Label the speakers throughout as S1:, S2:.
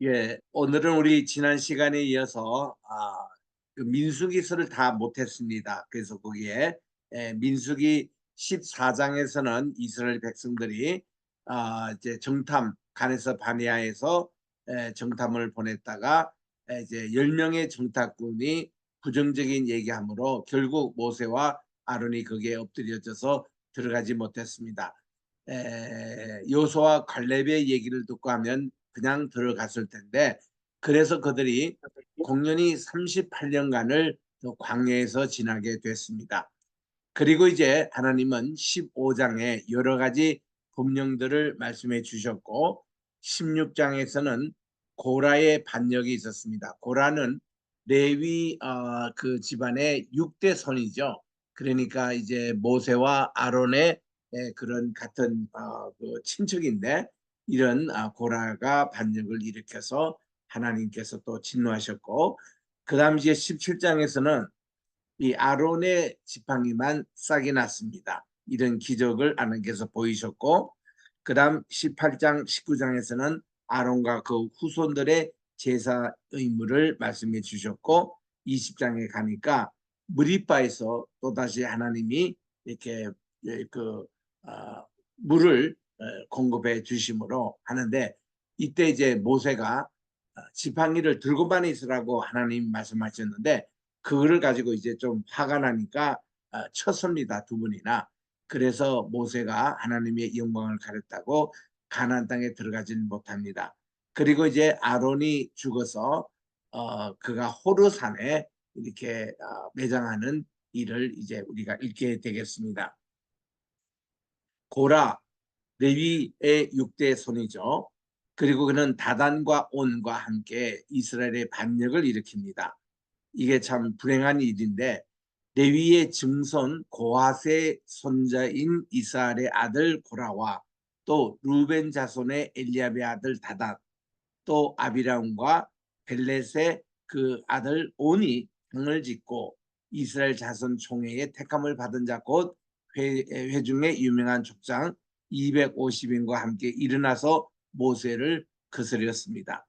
S1: 예, 오늘은 우리 지난 시간에 이어서 그 민수기서를 다 못했습니다. 그래서 거기에 민수기 14장에서는 이스라엘 백성들이 이제 정탐 가네서 바네아에서 정탐을 보냈다가 이제 10명의 정탐꾼이 부정적인 얘기함으로 결국 모세와 아론이 거기에 엎드려져서 들어가지 못했습니다. 요소와 갈렙의 얘기를 듣고 하면 그냥 들어갔을 텐데, 그래서 그들이 공연히 38년간을 광야에서 지나게 됐습니다. 그리고 이제 하나님은 15장에 여러 가지 법령들을 말씀해 주셨고, 16장에서는 고라의 반역이 있었습니다. 고라는 레위 그 집안의 6대 손이죠. 그러니까 이제 모세와 아론의 그런 같은 그 친척인데, 이런 고라가 반역을 일으켜서 하나님께서 또 진노하셨고, 그 다음 이제 17장에서는 이 아론의 지팡이만 싹이 났습니다. 이런 기적을 하나님께서 보이셨고, 그 다음 18장 19장에서는 아론과 그 후손들의 제사 의무를 말씀해 주셨고, 20장에 가니까 무리바에서 또다시 하나님이 이렇게 그 물을 공급해 주심으로 하는데, 이때 이제 모세가 지팡이를 들고만 있으라고 하나님 말씀하셨는데, 그거를 가지고 이제 좀 화가 나니까 쳤습니다. 두 분이나. 그래서 모세가 하나님의 영광을 가렸다고 가나안 땅에 들어가지는 못합니다. 그리고 이제 아론이 죽어서 그가 호르산에 이렇게 매장하는 일을 이제 우리가 읽게 되겠습니다. 고라, 레위의 6대 손이죠. 그리고 그는 다단과 온과 함께 이스라엘의 반역을 일으킵니다. 이게 참 불행한 일인데, 레위의 증손 고핫의 손자인 이스라엘의 아들 고라와 또 루벤 자손의 엘리압의 아들 다단, 또 아비람과 벨렛의 그 아들 온이 형을 짓고 이스라엘 자손 총회의 택함을 받은 자 곧 회중의 유명한 족장 250인과 함께 일어나서 모세를 거스렸습니다.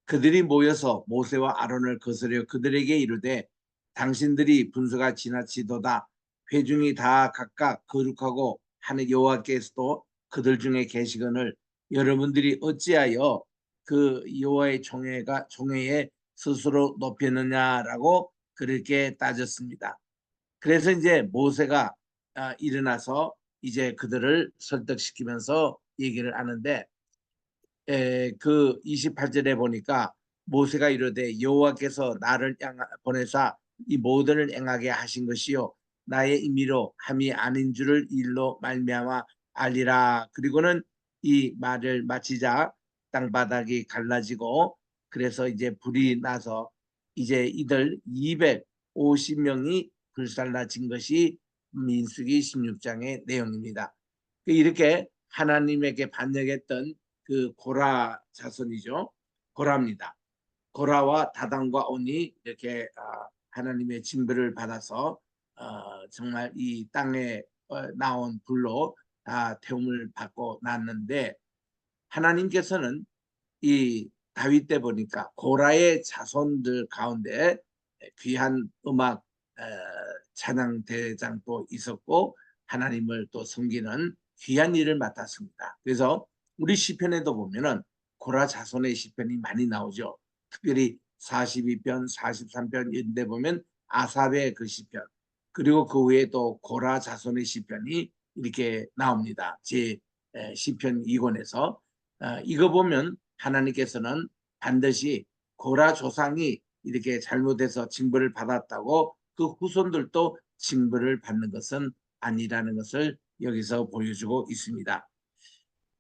S1: 그들이 모여서 모세와 아론을 거스려 그들에게 이르되, 당신들이 분수가 지나치도다. 회중이 다 각각 거룩하고 하늘 여호와께서도 그들 중에 계시거늘 여러분들이 어찌하여 그 여호와의 총회에 스스로 높였느냐라고 그렇게 따졌습니다. 그래서 이제 모세가 일어나서 이제 그들을 설득시키면서 얘기를 하는데, 그 28절에 보니까 모세가 이르되, 여호와께서 나를 보내사 이 모든을 행하게 하신 것이요 나의 임의로 함이 아닌 줄을 일로 말미암아 알리라. 그리고는 이 말을 마치자 땅바닥이 갈라지고, 그래서 이제 불이 나서 이제 이들 250명이 불살라진 것이 민수기 16장의 내용입니다. 이렇게 하나님에게 반역했던 그 고라 자손이죠. 고라입니다. 고라와 다단과 온이 이렇게 하나님의 징벌을 받아서 정말 이 땅에 나온 불로 다 태움을 받고 났는데, 하나님께서는 이 다윗 때 보니까 고라의 자손들 가운데 귀한 음악 찬양 대장도 있었고 하나님을 또 섬기는 귀한 일을 맡았습니다. 그래서 우리 시편에도 보면은 고라 자손의 시편이 많이 나오죠. 특별히 42편, 43편 이런 데 보면 아삽의 그 시편, 그리고 그 외에 또 고라 자손의 시편이 이렇게 나옵니다. 제 시편 2권에서 이거 보면 하나님께서는 반드시 고라 조상이 이렇게 잘못해서 징벌을 받았다고 그 후손들도 징벌을 받는 것은 아니라는 것을 여기서 보여주고 있습니다.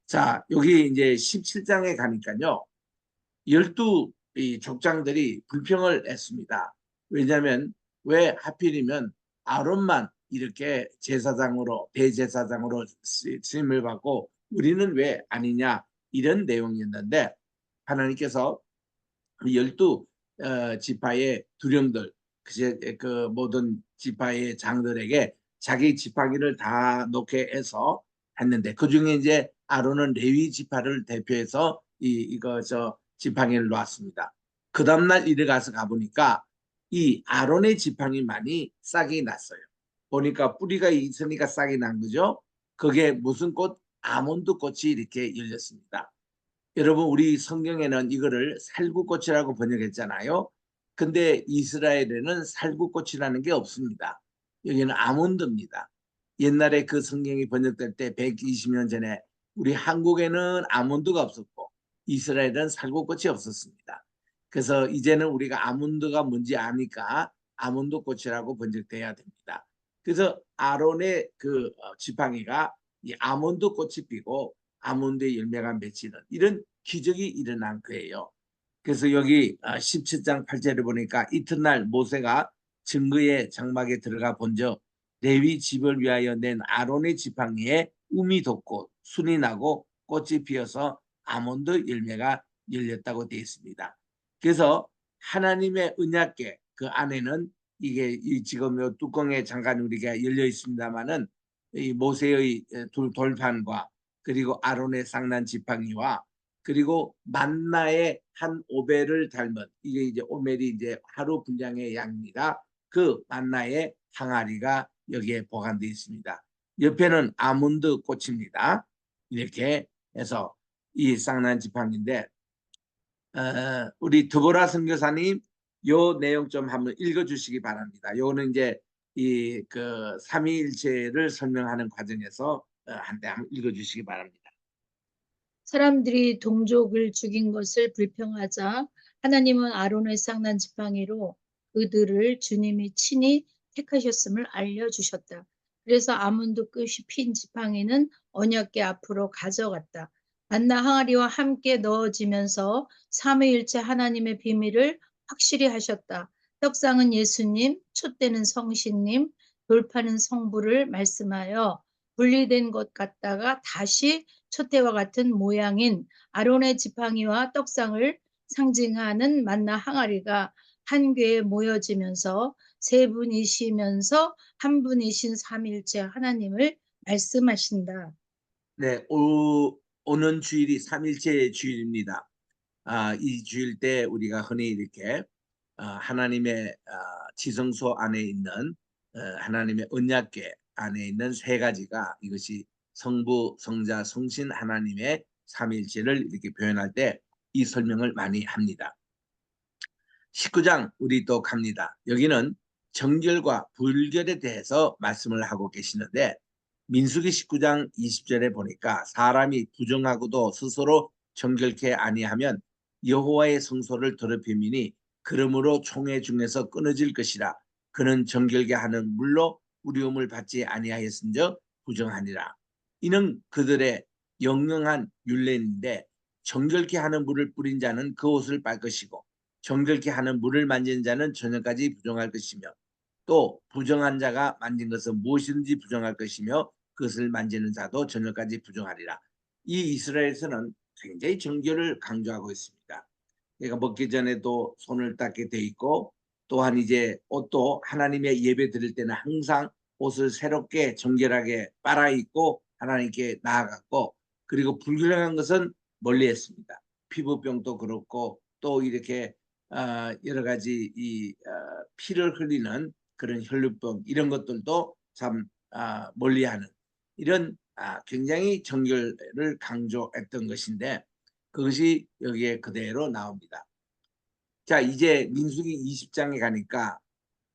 S1: 자, 여기 이제 17장에 가니까요. 12 이 족장들이 불평을 했습니다. 왜냐하면 왜 하필이면 아론만 이렇게 제사장으로 대제사장으로 쓰임을 받고 우리는 왜 아니냐, 이런 내용이었는데, 하나님께서 12 지파의 두령들, 그 모든 지파의 장들에게 자기 지팡이를 다 놓게 해서 했는데, 그 중에 이제 아론은 레위 지파를 대표해서 이거 지팡이를 놓았습니다. 그 다음날 일에 가보니까 이 아론의 지팡이 많이 싹이 났어요. 보니까 뿌리가 있으니까 싹이 난 거죠. 그게 무슨 꽃? 아몬드 꽃이 이렇게 열렸습니다. 여러분, 우리 성경에는 이거를 살구꽃이라고 번역했잖아요. 근데 이스라엘에는 살구꽃이라는 게 없습니다. 여기는 아몬드입니다. 옛날에 그 성경이 번역될 때 120년 전에 우리 한국에는 아몬드가 없었고 이스라엘은 살구꽃이 없었습니다. 그래서 이제는 우리가 아몬드가 뭔지 아니까 아몬드 꽃이라고 번역돼야 됩니다. 그래서 아론의 그 지팡이가 이 아몬드 꽃이 피고 아몬드의 열매가 맺히는 이런 기적이 일어난 거예요. 그래서 여기 17장 8절에 보니까 이튿날 모세가 증거의 장막에 들어가 본즉 레위 집을 위하여 낸 아론의 지팡이에 움이 돋고 순이 나고 꽃이 피어서 아몬드 열매가 열렸다고 되어 있습니다. 그래서 하나님의 언약궤 그 안에는 이게 지금 요 뚜껑에 잠깐 우리가 열려 있습니다만은 이 모세의 돌판과 그리고 아론의 쌍난 지팡이와 그리고 만나의 한 오벨을 닮은 이게 이제 오멜이 이제 하루 분량의 양입니다. 그 만나의 항아리가 여기에 보관되어 있습니다. 옆에는 아몬드 꽃입니다. 이렇게 해서 이 쌍난 지팡인데 우리 드보라 선교사님 요 내용 좀 한번 읽어주시기 바랍니다. 요거는 이제 이 그 삼위일체를 설명하는 과정에서 한번 읽어주시기 바랍니다.
S2: 사람들이 동족을 죽인 것을 불평하자 하나님은 아론의 쌍난 지팡이로 그들을 주님이 친히 택하셨음을 알려주셨다. 그래서 아몬드 끝이 핀 지팡이는 언약궤 앞으로 가져갔다. 만나 항아리와 함께 넣어지면서 삼위일체 하나님의 비밀을 확실히 하셨다. 떡상은 예수님, 촛대는 성신님, 돌파는 성부를 말씀하여 분리된 것 같다가 다시 촛대와 같은 모양인 아론의 지팡이와 떡상을 상징하는 만나 항아리가 한 궤에 모여지면서 세 분이시면서 한 분이신 삼일체 하나님을 말씀하신다.
S1: 네, 오는 주일이 삼일체 주일입니다. 이 주일 때 우리가 흔히 이렇게 하나님의 지성소 안에 있는 하나님의 언약궤 안에 있는 세 가지가 이것이 성부, 성자, 성신 하나님의 삼일체를 이렇게 표현할 때 이 설명을 많이 합니다. 19장 우리 또 갑니다. 여기는 정결과 불결에 대해서 말씀을 하고 계시는데 민수기 19장 20절에 보니까 사람이 부정하고도 스스로 정결케 아니하면 여호와의 성소를 더럽힘이니 그러므로 총회 중에서 끊어질 것이라. 그는 정결케 하는 물로 우리움을 받지 아니하였은즉 부정하니라. 이는 그들의 영영한 율례인데 정결케 하는 물을 뿌린 자는 그 옷을 빨 것이고 정결케 하는 물을 만진 자는 저녁까지 부정할 것이며 또 부정한 자가 만진 것은 무엇이든지 부정할 것이며 그것을 만지는 자도 저녁까지 부정하리라. 이 이스라엘에서는 굉장히 정결을 강조하고 있습니다. 그러니까 먹기 전에도 손을 닦게 돼 있고 또한 이제 옷도 하나님의 예배 드릴 때는 항상 옷을 새롭게 정결하게 빨아 입고 하나님께 나아갔고 그리고 불결한 것은 멀리 했습니다. 피부병도 그렇고 또 이렇게 여러 가지 이 피를 흘리는 그런 혈류병 이런 것들도 참 멀리하는 이런 굉장히 정결을 강조했던 것인데 그것이 여기에 그대로 나옵니다. 자, 이제 민수기 20장에 가니까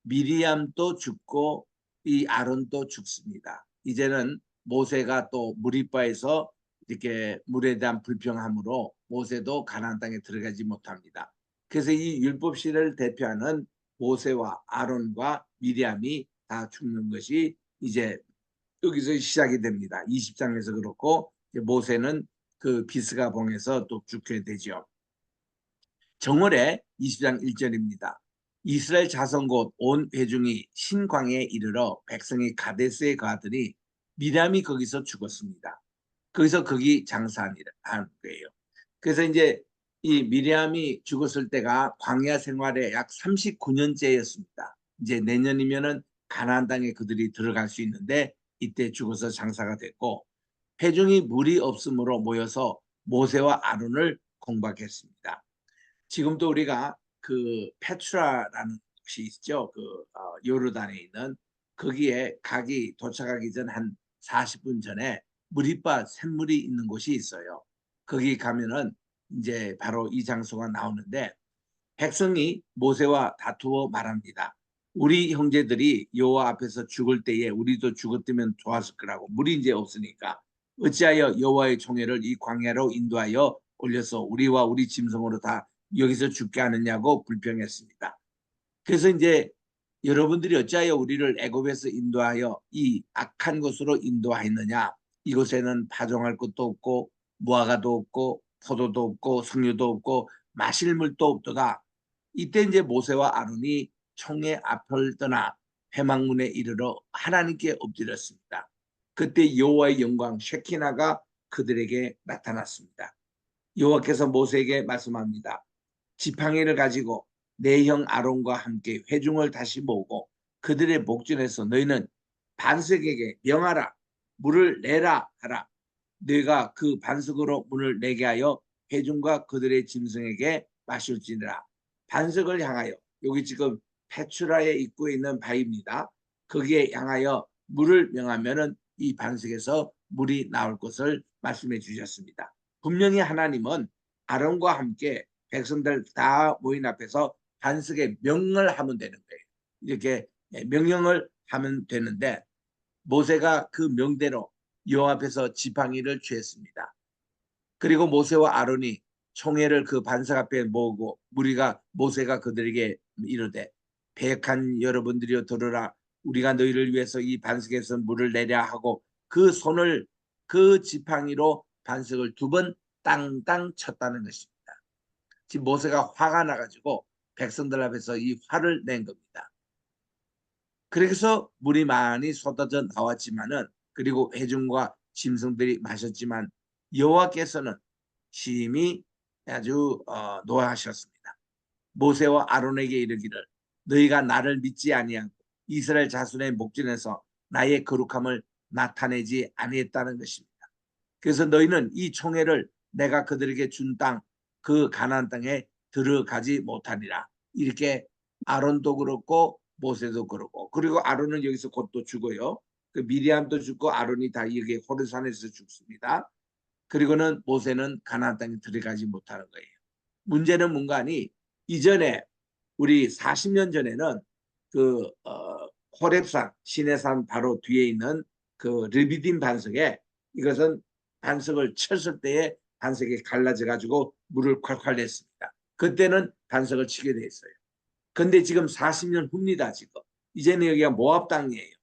S1: 미리암도 죽고 이 아론도 죽습니다. 이제는 모세가 또 무리바에서 이렇게 물에 대한 불평함으로 모세도 가나안 땅에 들어가지 못합니다. 그래서 이 율법 시대를 대표하는 모세와 아론과 미리암이 다 죽는 것이 이제 여기서 시작이 됩니다. 20장에서 그렇고 모세는 그 비스가 봉에서 또 죽게 되죠. 정월에 20장 1절입니다. 이스라엘 자손 곧 온 회중이 신광에 이르러 백성이 가데스에 가더니 미람이 거기서 죽었습니다. 거기서 거기 장사한 거예요. 그래서 이제 이 미리암이 죽었을 때가 광야 생활의 약 39년째였습니다. 이제 내년이면은 가나안 땅에 그들이 들어갈 수 있는데 이때 죽어서 장사가 됐고 회중이 물이 없으므로 모여서 모세와 아론을 공박했습니다. 지금도 우리가 그 페트라라는 곳이 있죠. 그 요르단에 있는 거기에 가기 도착하기 전 한 40분 전에 무리바 샘물이 있는 곳이 있어요. 거기 가면은 이제 바로 이 장소가 나오는데 백성이 모세와 다투어 말합니다. 우리 형제들이 여호와 앞에서 죽을 때에 우리도 죽었으면 좋았을 거라고. 물이 이제 없으니까 어찌하여 여호와의 총회를 이 광야로 인도하여 올려서 우리와 우리 짐승으로 다 여기서 죽게 하느냐고 불평했습니다. 그래서 이제 여러분들이 어찌하여 우리를 애굽에서 인도하여 이 악한 곳으로 인도하였느냐. 이곳에는 파종할 것도 없고 무화과도 없고 포도도 없고 석류도 없고 마실 물도 없도다. 이때 이제 모세와 아론이 총회 앞을 떠나 회막문에 이르러 하나님께 엎드렸습니다. 그때 여호와의 영광 쉐키나가 그들에게 나타났습니다. 여호와께서 모세에게 말씀합니다. 지팡이를 가지고 내 형 아론과 함께 회중을 다시 모으고 그들의 목전에서 너희는 반석에게 명하라. 물을 내라 하라. 너희가 그 반석으로 물을 내게 하여 회중과 그들의 짐승에게 마실지니라. 반석을 향하여, 여기 지금 페추라의 입구에 있는 바위입니다. 거기에 향하여 물을 명하면은 이 반석에서 물이 나올 것을 말씀해 주셨습니다. 분명히 하나님은 아론과 함께 백성들 다 모인 앞에서 반석에 명을 하면 되는 거예요. 이렇게 명령을 하면 되는데 모세가 그 명대로 여호와 앞에서 지팡이를 취했습니다. 그리고 모세와 아론이 총회를 그 반석 앞에 모으고 무리가 모세가 그들에게 이르되 배역한 여러분들이여 들으라. 우리가 너희를 위해서 이 반석에서 물을 내랴 하고 그 손을 그 지팡이로 반석을 2번 땅땅 쳤다는 것입니다. 지금 모세가 화가 나가지고 백성들 앞에서 이 화를 낸 겁니다. 그래서 물이 많이 쏟아져 나왔지만은 그리고 회중과 짐승들이 마셨지만 여호와께서는 심히 아주 노하셨습니다. 모세와 아론에게 이르기를 너희가 나를 믿지 아니하고 이스라엘 자손의 목전에서 나의 거룩함을 나타내지 아니했다는 것입니다. 그래서 너희는 이 총회를 내가 그들에게 준 땅, 그 가나안 땅에 들어가지 못하리라. 이렇게 아론도 그렇고 모세도 그렇고, 그리고 아론은 여기서 곧 또 죽어요. 그 미리암도 죽고 아론이 다 여기 호르산에서 죽습니다. 그리고는 모세는 가나안 땅에 들어가지 못하는 거예요. 문제는 뭔가 하니 이전에 우리 40년 전에는 그 호렙산 시내산 바로 뒤에 있는 그 르비딤 반석에 이것은 반석을 쳤을 때에 반석이 갈라져 가지고 물을 콸콸 냈습니다. 그때는 반석을 치게 돼 있어요. 근데 지금 40년 후입니다. 지금 이제는 여기가 모압 땅이에요.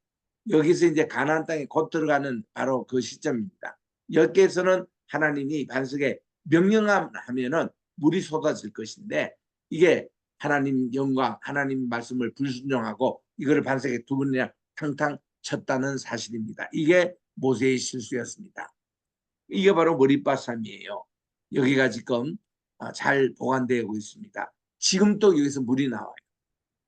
S1: 여기서 이제 가나안 땅에 곧 들어가는 바로 그 시점입니다. 여기에서는 하나님이 반석에 명령하면은 물이 쏟아질 것인데 이게 하나님 영광, 하나님 말씀을 불순종하고 이거를 반석에 2번이나 탕탕 쳤다는 사실입니다. 이게 모세의 실수였습니다. 이게 바로 머리바삼이에요. 여기가 지금 잘 보관되고 있습니다. 지금 또 여기서 물이 나와요.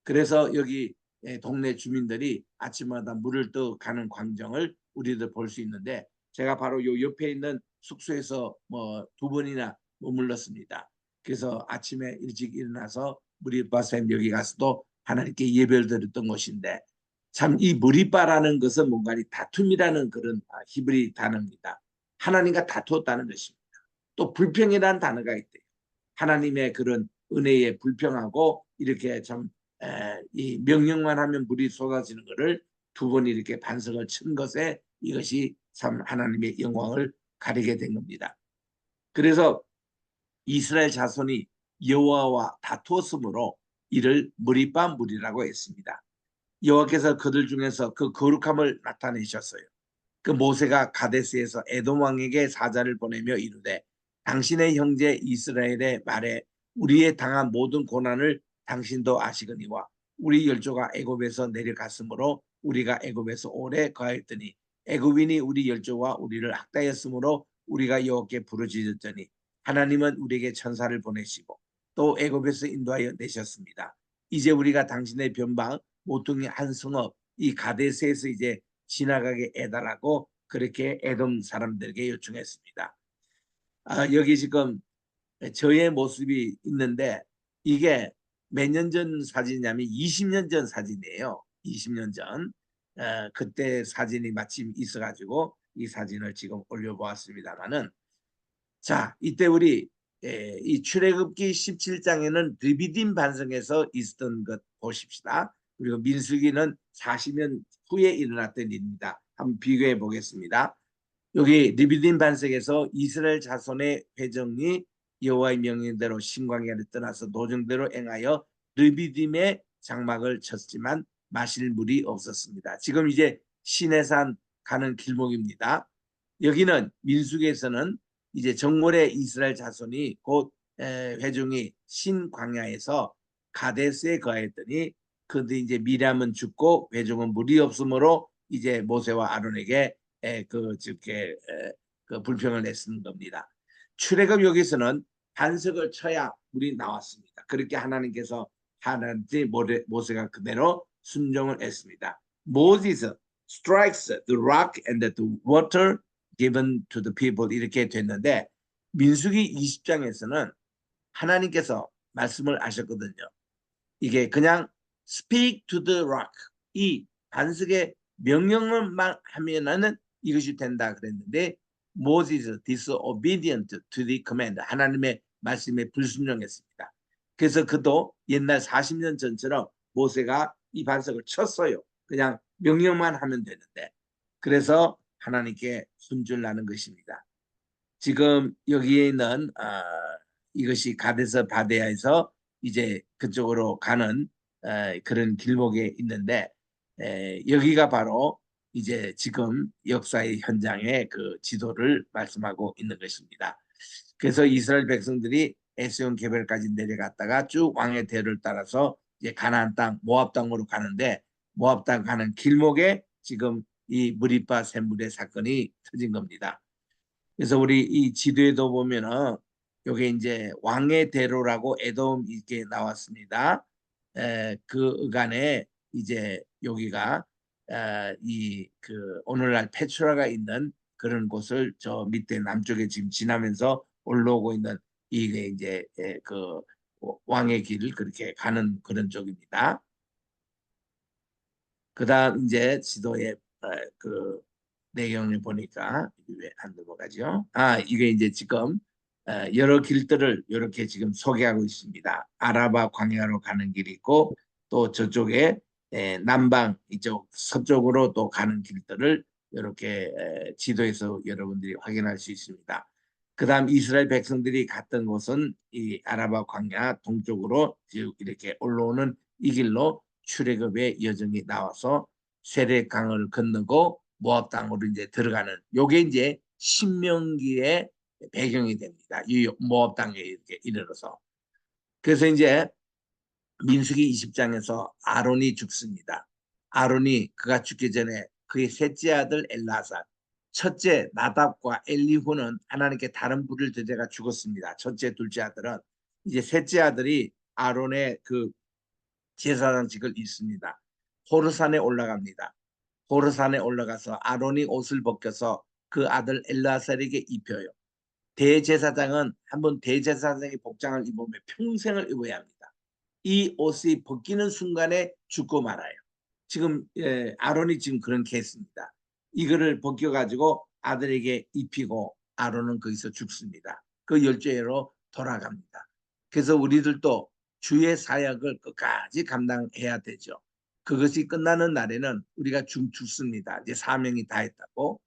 S1: 그래서 여기 동네 주민들이 아침마다 물을 떠 가는 광경을 우리들 볼 수 있는데 제가 바로 요 옆에 있는 숙소에서 뭐 2번이나 머물렀습니다. 그래서 아침에 일찍 일어나서 무리바쌤 여기 가서도 하나님께 예배를 드렸던 곳인데 참 이 무리바라는 것은 뭔가 다툼이라는 그런 히브리 단어입니다. 하나님과 다투었다는 것입니다. 또 불평이라는 단어가 있대요. 하나님의 그런 은혜에 불평하고 이렇게 참 이 명령만 하면 물이 쏟아지는 것을 2번 이렇게 반석을 친 것에 이것이 참 하나님의 영광을 가리게 된 겁니다. 그래서 이스라엘 자손이 여호와와 다투었으므로 이를 무리바 물이라고 했습니다. 여호와께서 그들 중에서 그 거룩함을 나타내셨어요. 그 모세가 가데스에서 에돔 왕에게 사자를 보내며 이르되 당신의 형제 이스라엘의 말에 우리의 당한 모든 고난을 당신도 아시거니와 우리 열조가 애굽에서 내려갔으므로 우리가 애굽에서 오래 거하였더니 애굽인이 우리 열조와 우리를 학대했으므로 우리가 여호와께 부르짖었더니 하나님은 우리에게 천사를 보내시고 또 애굽에서 인도하여 내셨습니다. 이제 우리가 당신의 변방 모퉁이 한 성읍 이 가데스에서 이제 지나가게 해달라고 그렇게 에돔 사람들에게 요청했습니다. 여기 지금 저의 모습이 있는데 이게 몇 년 전 사진이냐면 20년 전 사진이에요. 20년 전. 그때 사진이 마침 있어가지고 이 사진을 지금 올려보았습니다만은, 자, 이때 우리 이 출애굽기 17장에는 르비딤 반성에서 있었던 것 보십시다. 그리고 민수기는 40년 후에 일어났던 일입니다. 한번 비교해 보겠습니다. 여기 르비딤 반석에서 이스라엘 자손의 회정이 여호와의 명령대로 신광야를 떠나서 노정대로 행하여 르비딤의 장막을 쳤지만 마실 물이 없었습니다. 지금 이제 시내산 가는 길목입니다. 여기는 민수기에서는 이제 정월의 이스라엘 자손이 곧 회중이 신광야에서 가데스에 거했더니, 근데 이제 미람은 죽고 회중은 물이 없으므로 이제 모세와 아론에게 그 불평을 냈는 겁니다. 출애굽 여기서는 반석을 쳐야 물이 나왔습니다. 그렇게 하나님께서 하나님 모세가 그대로 순종을 했습니다. Moses strikes the rock and the water given to the people, 이렇게 됐는데 민수기 20장에서는 하나님께서 말씀을 하셨거든요. 이게 그냥 speak to the rock, 이 반석의 명령만 하면은 이것이 된다 그랬는데 Moses disobedient to the command, 하나님의 말씀에 불순종했습니다. 그래서 그도 옛날 40년 전처럼 모세가 이 반석을 쳤어요. 그냥 명령만 하면 되는데, 그래서 하나님께 순종하는 것입니다. 지금 여기에 있는 이것이 가데스 바네아에서 이제 그쪽으로 가는 그런 길목에 있는데, 여기가 바로 이제 지금 역사의 현장의 그 지도를 말씀하고 있는 것입니다. 그래서 이스라엘 백성들이 에스온 개별까지 내려갔다가 쭉 왕의 대를 따라서 이제 가나안 땅 모압 땅으로 가는데, 모압 땅 가는 길목에 지금 이 무리바 샘물의 사건이 터진 겁니다. 그래서 우리 이 지도에도 보면은 요게 이제 왕의 대로라고 에돔 이렇게 나왔습니다. 그 의간에 이제 여기가 이 그 오늘날 페트라가 있는 그런 곳을 저 밑에 남쪽에 지금 지나면서 올라오고 있는 이게 이제 그 왕의 길 그렇게 가는 그런 쪽입니다. 그다음 이제 지도에 그 내용을 보니까 왜 안 넘어가죠? 이게 이제 지금 여러 길들을 이렇게 지금 소개하고 있습니다. 아라바 광야로 가는 길이 있고, 또 저쪽에 남방 이쪽 서쪽으로 또 가는 길들을 이렇게 지도에서 여러분들이 확인할 수 있습니다. 그다음 이스라엘 백성들이 갔던 곳은 이 아라바 광야 동쪽으로 이렇게 올라오는 이 길로 출애굽의 여정이 나와서 세례강을 건너고 모압 땅으로 이제 들어가는, 요게 이제 신명기의 배경이 됩니다. 이 모압 땅에 이렇게 이르러서. 그래서 이제 민수기 20장에서 아론이 죽습니다. 아론이 그가 죽기 전에 그의 셋째 아들 엘라살, 첫째 나답과 엘리후는 하나님께 다른 불을 드려가 죽었습니다. 첫째, 둘째 아들은. 이제 셋째 아들이 아론의 그 제사장직을 잃습니다. 호르산에 올라갑니다. 호르산에 올라가서 아론이 옷을 벗겨서 그 아들 엘라살에게 입혀요. 대제사장은 한번 대제사장의 복장을 입으면 평생을 입어야 합니다. 이 옷이 벗기는 순간에 죽고 말아요. 지금 아론이 지금 그런 케이스입니다. 이거를 벗겨가지고 아들에게 입히고 아론은 거기서 죽습니다. 그 열죄로 돌아갑니다. 그래서 우리들도 주의 사역을 끝까지 감당해야 되죠. 그것이 끝나는 날에는 우리가 죽습니다. 이제 사명이 다했다고.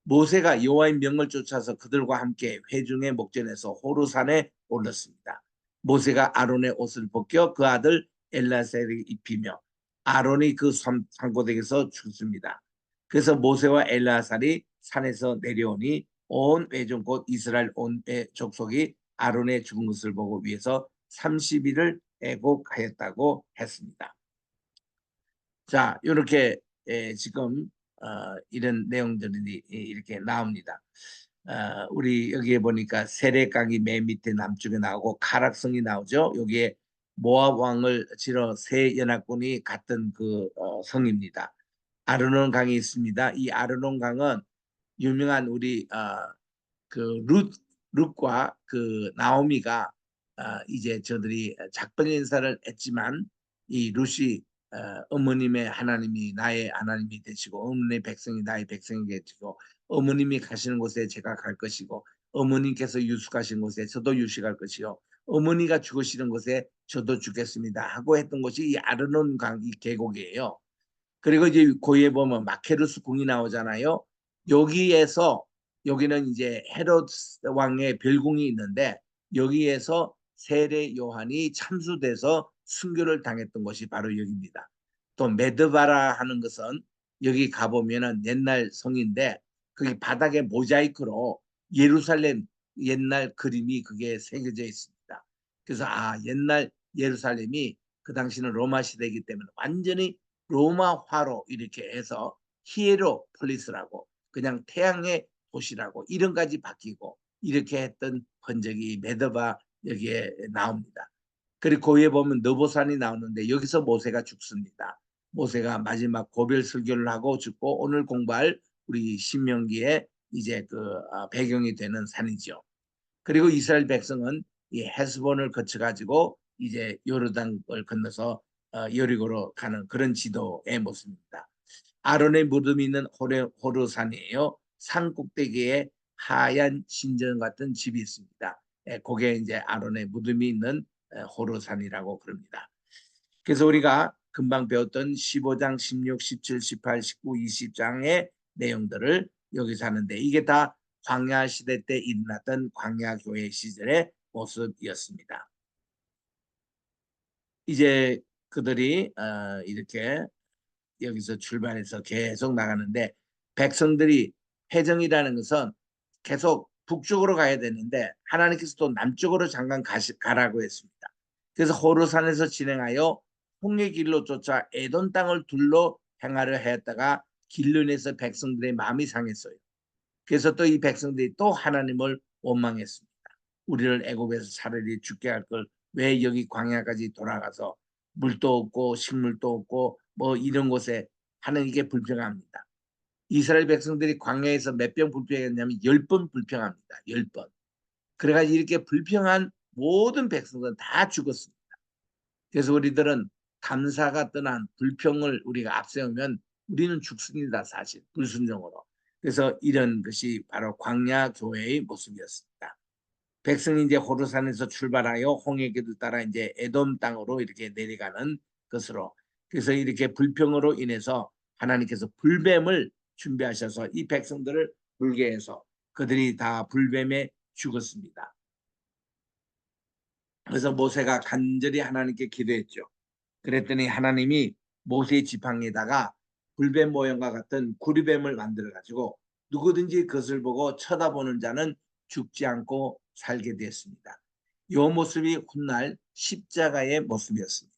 S1: 모세가 여호와의 명을 쫓아서 그들과 함께 회중의 목전에서 호르산에 올랐습니다. 모세가 아론의 옷을 벗겨 그 아들 엘라살에게 입히며 아론이 그 산고대에서 죽습니다. 그래서 모세와 엘라살이 산에서 내려오니 온 회중 곧 이스라엘 온 족속이 아론의 죽은 것을 보고 위에서 30일을 애곡하였다고 했습니다. 자, 이렇게 지금 이런 내용들이 이렇게 나옵니다. 우리 여기에 보니까 세례강이 맨 밑에 남쪽에 나오고 가락성이 나오죠. 여기에 모압 왕을 치러 세 연합군이 갔던 그 성입니다. 아르논 강이 있습니다. 이 아르논 강은 유명한 우리 그 룻과 그 나오미가 이제 저들이 작별 인사를 했지만 이 룻이 어머님의 하나님이 나의 하나님이 되시고 어머니의 백성이 나의 백성이 되시고 어머님이 가시는 곳에 제가 갈 것이고 어머님께서 유숙하신 곳에 저도 유식할 것이요 어머니가 죽으시는 곳에 저도 죽겠습니다 하고 했던 것이 이 아르논 강 이 계곡이에요. 그리고 이제 고에 보면 마케루스 궁이 나오잖아요. 여기는 이제 헤롯 왕의 별궁이 있는데 여기에서 세례 요한이 참수돼서 순교를 당했던 곳이 바로 여기입니다. 또 메드바라 하는 것은 여기 가보면은 옛날 성인데 거기 바닥에 모자이크로 예루살렘 옛날 그림이 그게 새겨져 있습니다. 그래서 옛날 예루살렘이 그 당시는 로마 시대이기 때문에 완전히 로마화로 이렇게 해서 히에로폴리스라고 그냥 태양의 도시라고 이름까지 바뀌고 이렇게 했던 흔적이 메드바 여기에 나옵니다. 그리고 거기에 보면 느보산이 나오는데 여기서 모세가 죽습니다. 모세가 마지막 고별 설교를 하고 죽고 오늘 공부할 우리 신명기에 이제 그 배경이 되는 산이죠. 그리고 이스라엘 백성은 이 헤스본을 거쳐가지고 이제 요르단을 건너서 여리고로 가는 그런 지도의 모습입니다. 아론의 무덤이 있는 호르산이에요. 산 꼭대기에 하얀 신전 같은 집이 있습니다. 그게 이제 아론의 무덤이 있는 호르산이라고 그럽니다. 그래서 우리가 금방 배웠던 15장, 16, 17, 18, 19, 20장의 내용들을 여기서 하는데 이게 다 광야 시대 때 일어났던 광야 교회 시절의 모습이었습니다. 이제 그들이 이렇게 여기서 출발해서 계속 나가는데 백성들이 회정이라는 것은 계속 북쪽으로 가야 되는데 하나님께서 또 남쪽으로 잠깐 가라고 했습니다. 그래서 호르산에서 진행하여 홍해 길로 쫓아 에돔 땅을 둘러 행하려 했다가 길륜에서 백성들의 마음이 상했어요. 그래서 또 이 백성들이 또 하나님을 원망했습니다. 우리를 애굽에서 차라리 죽게 할 걸 왜 여기 광야까지 돌아가서 물도 없고 식물도 없고 뭐 이런 곳에 하는 이게 불평합니다. 이스라엘 백성들이 광야에서 몇 번 불평했냐면 10번 불평합니다. 10번. 그래가지고 이렇게 불평한 모든 백성들은 다 죽었습니다. 그래서 우리들은 감사가 떠난 불평을 우리가 앞세우면 우리는 죽습니다. 사실 불순종으로. 그래서 이런 것이 바로 광야 교회의 모습이었습니다. 백성이 이제 호르산에서 출발하여 홍해길을 따라 이제 에돔 땅으로 이렇게 내려가는 것으로 그래서 이렇게 불평으로 인해서 하나님께서 불뱀을 준비하셔서 이 백성들을 불게 해서 그들이 다 불뱀에 죽었습니다. 그래서 모세가 간절히 하나님께 기도했죠. 그랬더니 하나님이 모세의 지팡이에다가 불뱀 모양과 같은 구리뱀을 만들어 가지고 누구든지 그것을 보고 쳐다보는 자는 죽지 않고 살게 되었습니다. 이 모습이 훗날 십자가의 모습이었습니다.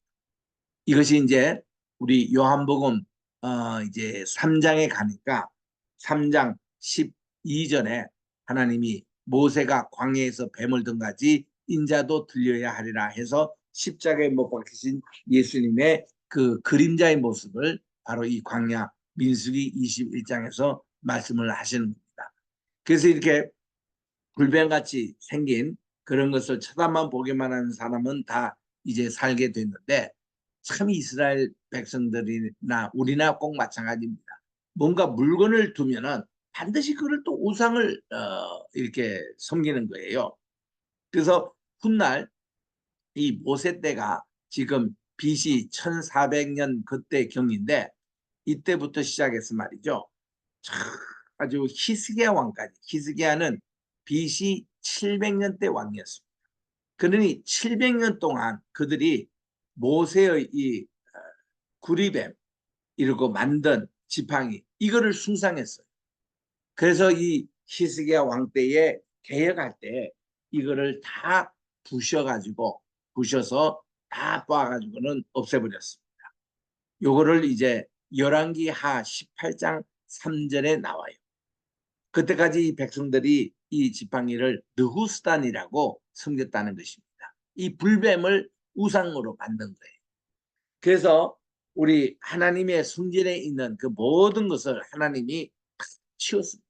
S1: 이것이 이제 우리 요한복음 이제 3장에 가니까 3장 12절에 하나님이 모세가 광야에서 뱀을 등같이 인자도 들려야 하리라 해서 십자가에 못 박히신 예수님의 그 그림자의 모습을 바로 이 광야 민수기 21장에서 말씀을 하시는 겁니다. 그래서 이렇게 불뱀같이 생긴 그런 것을 쳐다만 보기만 하는 사람은 다 이제 살게 됐는데 참 이스라엘 백성들이나 우리나 꼭 마찬가지입니다. 뭔가 물건을 두면은 반드시 그걸 또 우상을 이렇게 섬기는 거예요. 그래서 훗날 이 모세 때가 지금 BC 1400년 그때 경인데 이때부터 시작해서 말이죠. 아주 히스기야 왕까지. 히스기야는 BC 700년 때 왕이었습니다. 그러니 700년 동안 그들이 모세의 이 구리뱀 이러고 만든 지팡이 이거를 숭상했어요. 그래서 이 히스기야 왕 때에 개혁할 때 이거를 다 부셔서 다 빻아가지고는 없애버렸습니다. 요거를 이제 열왕기 하 18장 3절에 나와요. 그때까지 이 백성들이 이 지팡이를 느후스단이라고 섬겼다는 것입니다. 이 불뱀을 우상으로 만든 거예요. 그래서 우리 하나님의 성전에 있는 그 모든 것을 하나님이 치웠습니다.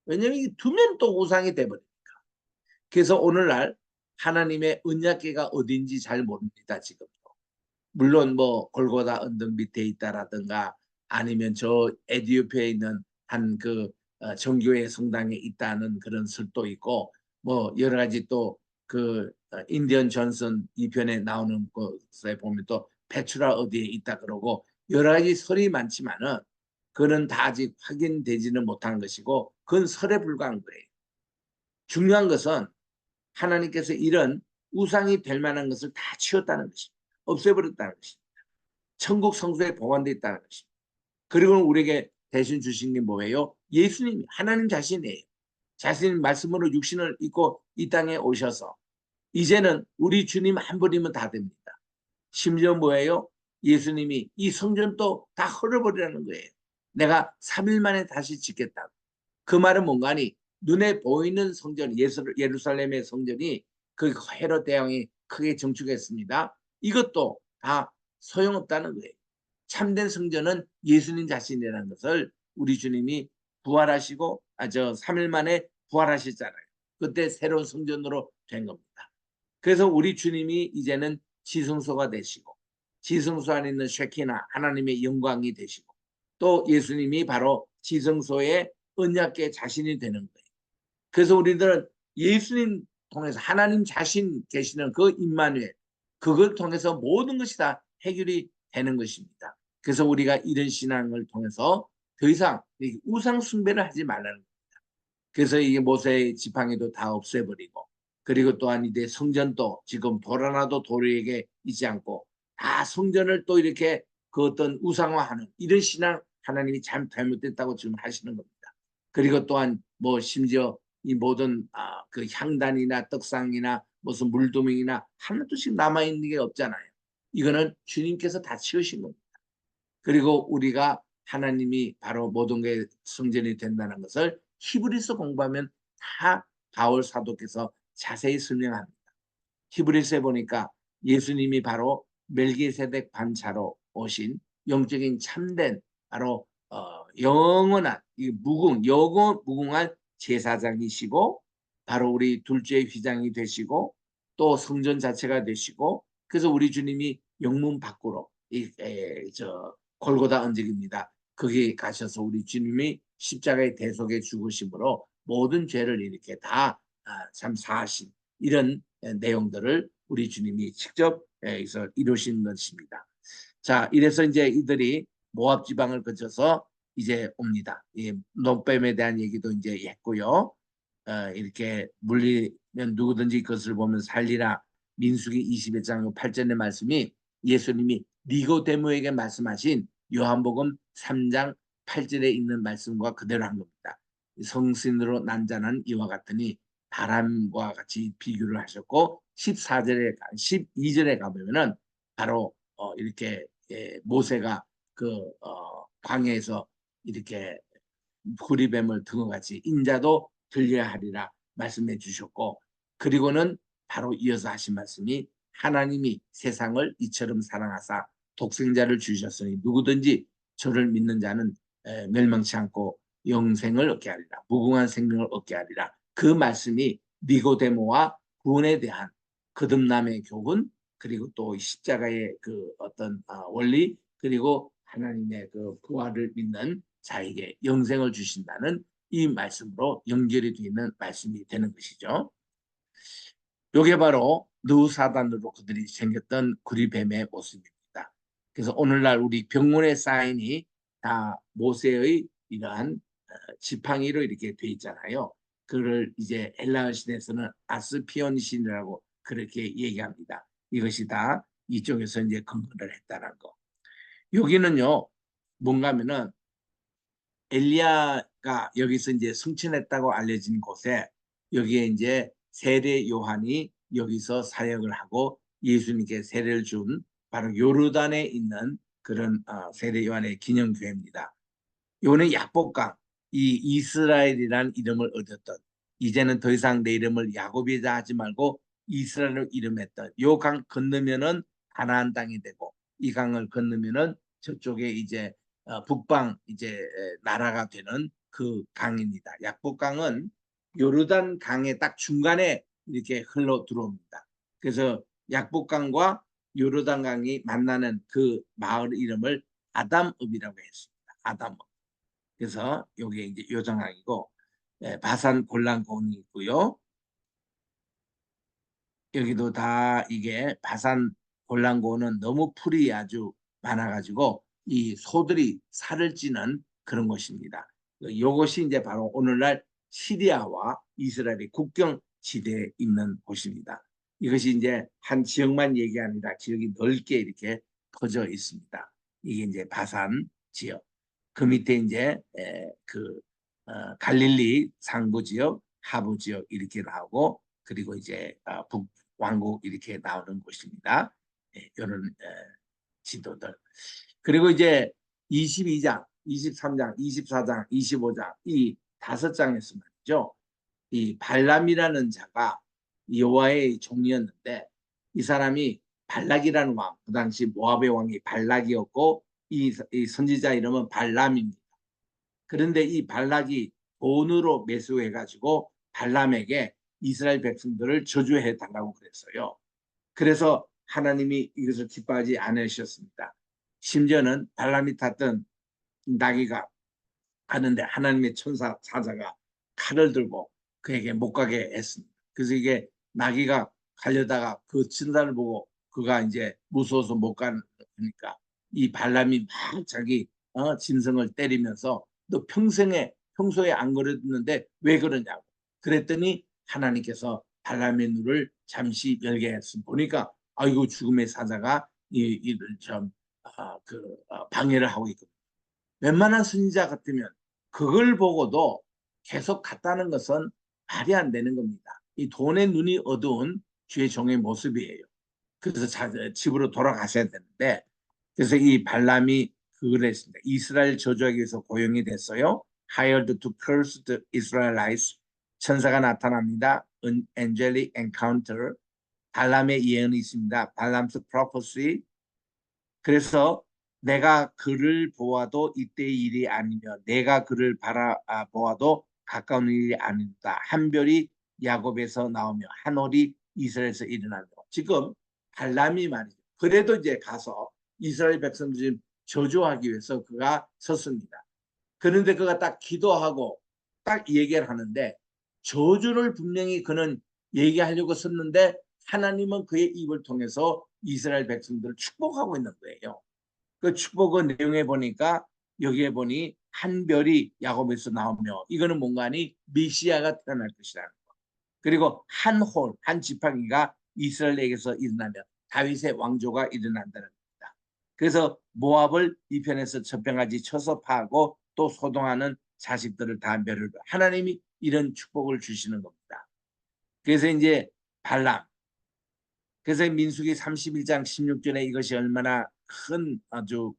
S1: 왜냐하면 두면 또 우상이 돼버리니까. 그래서 오늘날 하나님의 언약궤가 어딘지 잘 모릅니다. 지금도. 물론 뭐 골고다 언덕 밑에 있다라든가 아니면 저 에티오피아에 있는 한 그 정교회 성당에 있다는 그런 설도 있고 뭐 여러 가지 또 그 인디언 존슨 2편에 나오는 것에 보면 또 페트라 어디에 있다 그러고 여러 가지 설이 많지만은 그는 다 아직 확인되지는 못한 것이고 그건 설에 불과한 거예요. 중요한 것은 하나님께서 이런 우상이 될 만한 것을 다 치웠다는 것입니다. 없애버렸다는 것입니다. 천국 성소에 보관되어 있다는 것입니다. 그리고 우리에게 대신 주신 게 뭐예요? 예수님이 하나님 자신이에요. 자신의 말씀으로 육신을 입고 이 땅에 오셔서 이제는 우리 주님 한 분이면 다 됩니다. 심지어 뭐예요? 예수님이 이 성전도 다 헐어버리라는 거예요. 내가 3일 만에 다시 짓겠다고. 그 말은 뭔가 하니 눈에 보이는 성전, 예루살렘의 성전이 그 헤롯 대왕이 크게 정축했습니다. 이것도 다 소용없다는 거예요. 참된 성전은 예수님 자신이라는 것을 우리 주님이 부활하시고 3일 만에 부활하셨잖아요. 그때 새로운 성전으로 된 겁니다. 그래서 우리 주님이 이제는 지성소가 되시고 지성소 안에 있는 쉐키나 하나님의 영광이 되시고 또 예수님이 바로 지성소의 언약궤 자신이 되는 거예요. 그래서 우리들은 예수님 통해서 하나님 자신 계시는 그 임마누엘 그걸 통해서 모든 것이 다 해결이 되는 것입니다. 그래서 우리가 이런 신앙을 통해서 더 이상 우상 숭배를 하지 말라는 겁니다. 그래서 이게 모세의 지팡이도 다 없애버리고 그리고 또한 이제 성전도 지금 돌 하나도 도리에게 있지 않고 다 성전을 또 이렇게 그 어떤 우상화하는 이런 신앙 하나님이 잘못됐다고 지금 하시는 겁니다. 그리고 또한 뭐 심지어 이 모든 그 향단이나 떡상이나 무슨 물두멍이나 하나도 지금 남아있는 게 없잖아요. 이거는 주님께서 다 치우신 겁니다. 그리고 우리가 하나님이 바로 모든 게 성전이 된다는 것을 히브리서 공부하면 다 바울 사도께서 자세히 설명합니다. 히브리서에 보니까 예수님이 바로 멜기세덱 반차로 오신 영적인 참된 바로 영원한 무궁한 제사장이시고 바로 우리 둘째 휘장이 되시고 또 성전 자체가 되시고 그래서 우리 주님이 영문 밖으로 골고다 언덕입니다. 거기 가셔서 우리 주님이 십자가의 대속에 죽으심으로 모든 죄를 이렇게 다 참 사하신 이런 내용들을 우리 주님이 직접 여기서 이루신 것입니다. 자, 이래서 이제 이들이 모압 지방을 거쳐서 이제 옵니다. 이 노뱀에 대한 얘기도 이제 했고요. 이렇게 물리면 누구든지 그것을 보면 살리라. 민수기 21장 8절의 말씀이 예수님이 니고데모에게 말씀하신 요한복음 3장 8절에 있는 말씀과 그대로 한 겁니다. 성신으로 난 자는 이와 같으니 바람과 같이 비교를 하셨고 12절에 가보면은 바로 이렇게 모세가 그 광야에서 이렇게 구리뱀을 등어같이 인자도 들려야 하리라 말씀해 주셨고 그리고는 바로 이어서 하신 말씀이 하나님이 세상을 이처럼 사랑하사 독생자를 주셨으니 누구든지 저를 믿는 자는 멸망치 않고 영생을 얻게 하리라 무궁한 생명을 얻게 하리라 그 말씀이 니고데모와 구원에 대한 거듭남의 교훈 그리고 또 십자가의 그 어떤 원리 그리고 하나님의 그 부활을 믿는 자에게 영생을 주신다는 이 말씀으로 연결이 되어 있는 말씀이 되는 것이죠. 이게 바로 느사단으로 그들이 생겼던 구리뱀의 모습입니다. 그래서 오늘날 우리 병문의 사인이 다 모세의 이러한 지팡이로 이렇게 돼 있잖아요. 그를 이제 헬라어 신에서는 아스피온 신이라고 그렇게 얘기합니다. 이것이 다 이쪽에서 이제 근거를 했다는 거. 여기는요, 뭔가 하면은 엘리야가 여기서 이제 승천했다고 알려진 곳에 여기에 이제 세례 요한이 여기서 사역을 하고 예수님께 세례를 준 바로 요르단에 있는 그런 세례 요한의 기념교회입니다. 요는 약복강 이 이스라엘이라는 이름을 얻었던 이제는 더 이상 내 이름을 야곱이자 하지 말고 이스라엘로 이름했던 요 강 건너면은 가나안 땅이 되고 이 강을 건너면은 저쪽에 이제 북방 이제 나라가 되는 그 강입니다. 약복강은 요르단 강의 딱 중간에 이렇게 흘러 들어옵니다. 그래서 약복강과 요르단강이 만나는 그 마을 이름을 아담읍이라고 했습니다. 아담읍. 그래서 여기 이제 요정강이고, 바산 골란고원이 있고요. 여기도 다 이게 바산 골란고원은 너무 풀이 아주 많아가지고 이 소들이 살을 찌는 그런 곳입니다. 이것이 이제 바로 오늘날 시리아와 이스라엘의 국경 지대에 있는 곳입니다. 이것이 이제 한 지역만 얘기 아니라 지역이 넓게 이렇게 퍼져 있습니다. 이게 이제 바산 지역. 그 밑에 이제 갈릴리 상부 지역, 하부 지역 이렇게 나오고, 그리고 이제 북왕국 이렇게 나오는 곳입니다. 이런 지도들. 그리고 이제 22장, 23장, 24장, 25장 이 5장에서 말이죠. 이 발람이라는 자가 여호와의 종이었는데 이 사람이 발락이라는 왕, 그 당시 모압의 왕이 발락이었고 이 선지자 이름은 발람입니다. 그런데 이 발락이 돈으로 매수해가지고 발람에게 이스라엘 백성들을 저주해 달라고 그랬어요. 그래서 하나님이 이것을 기뻐하지 않으셨습니다. 심지어는 발람이 탔던 나귀가 가는데 하나님의 천사 사자가 칼을 들고 그에게 못 가게 했습니다. 그래서 이게 나귀가 가려다가 그 천사를 보고 그가 이제 무서워서 못 가니까 이 발람이 막 자기 짐승을 때리면서 너 평소에 안 그랬는데 왜 그러냐고 그랬더니 하나님께서 발람의 눈을 잠시 열게 했습니다. 보니까 아이고 죽음의 사자가 이를 좀 방해를 하고 있거든요. 웬만한 선지자 같으면 그걸 보고도 계속 갔다는 것은 말이 안 되는 겁니다. 이 돈의 눈이 어두운 주의 종의 모습이에요. 그래서 집으로 돌아가셔야 되는데, 그래서 이 발람이 그걸 했습니다. 이스라엘 저주하기 위해서 고용이 됐어요. Hired to curse the Israelites. 천사가 나타납니다. An angelic encounter. 발람의 예언이 있습니다. 발람's prophecy. 그래서 내가 그를 보아도 이때의 일이 아니며 내가 그를 바라보아도 가까운 일이 아니다. 한 별이 야곱에서 나오며 한 올이 이스라엘에서 일어나며. 지금 발람이 말이죠. 그래도 이제 가서 이스라엘 백성들 저주하기 위해서 그가 섰습니다. 그런데 그가 딱 기도하고 딱 얘기를 하는데 저주를 분명히 그는 얘기하려고 썼는데 하나님은 그의 입을 통해서 이스라엘 백성들을 축복하고 있는 거예요. 그 축복의 내용에 보니까 여기에 보니 한 별이 야곱에서 나오며 이거는 뭔가 하니 메시아가 태어날 것이라는 거. 그리고 한 지팡이가 이스라엘에게서 일어나며 다윗의 왕조가 일어난다는 겁니다. 그래서 모압을 이 편에서 저평하지 쳐서 파하고 또 소동하는 자식들을 다 멸을 하나님이 이런 축복을 주시는 겁니다. 그래서 이제 발람. 그래서 민수기 31장 16절에 이것이 얼마나 큰 아주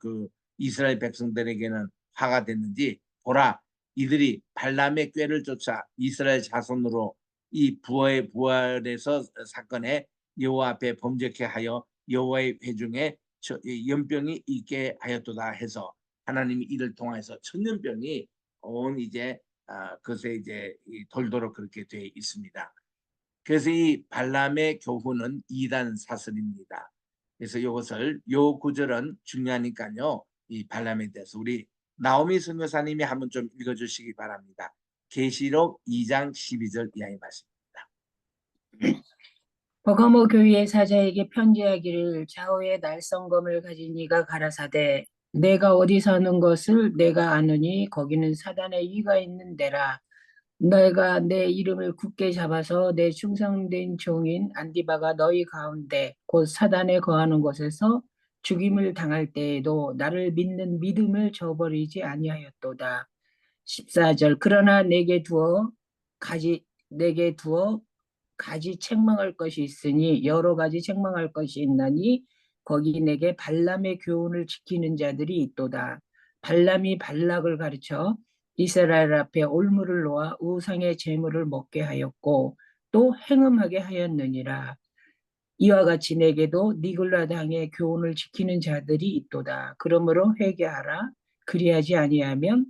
S1: 이스라엘 백성들에게는 화가 됐는지 보라 이들이 발람의 꾀를 쫓아 이스라엘 자손으로 이 부활에서 사건에 여호와 앞에 범죄케 하여 여호와의 회중에 연병이 있게 하였도다 해서 하나님이 이를 통해서 천년병이 온 이제 그것에 이제 돌도록 그렇게 되어 있습니다. 그래서 이 발람의 교훈은 이단 사설입니다. 그래서 이것을 요 구절은 중요하니까요. 이 발람에 대해서 우리 나오미 선교사님이 한번 좀 읽어주시기 바랍니다. 계시록 2장 12절 이하의 말씀입니다.
S3: 버가모 교회의 사자에게 편지하기를 좌우에 날성검을 가진 이가 가라사대 내가 어디 사는 것을 내가 아느니 거기는 사단의 위가 있는 데라. 내가 내 이름을 굳게 잡아서 내 충성된 종인 안디바가 너희 가운데 곧 사단에 거하는 곳에서 죽임을 당할 때에도 나를 믿는 믿음을 저버리지 아니하였도다. 14절 그러나 내게 두어 가지 책망할 것이 있으니 여러 가지 책망할 것이 있나니 거기 내게 발람의 교훈을 지키는 자들이 있도다. 발람이 발락을 가르쳐 이스라엘 앞에 올무를 놓아 우상의 제물을 먹게 하였고 또 행음하게 하였느니라. 이와 같이 내게도 니글라 당의 교훈을 지키는 자들이 있도다. 그러므로 회개하라. 그리하지 아니하면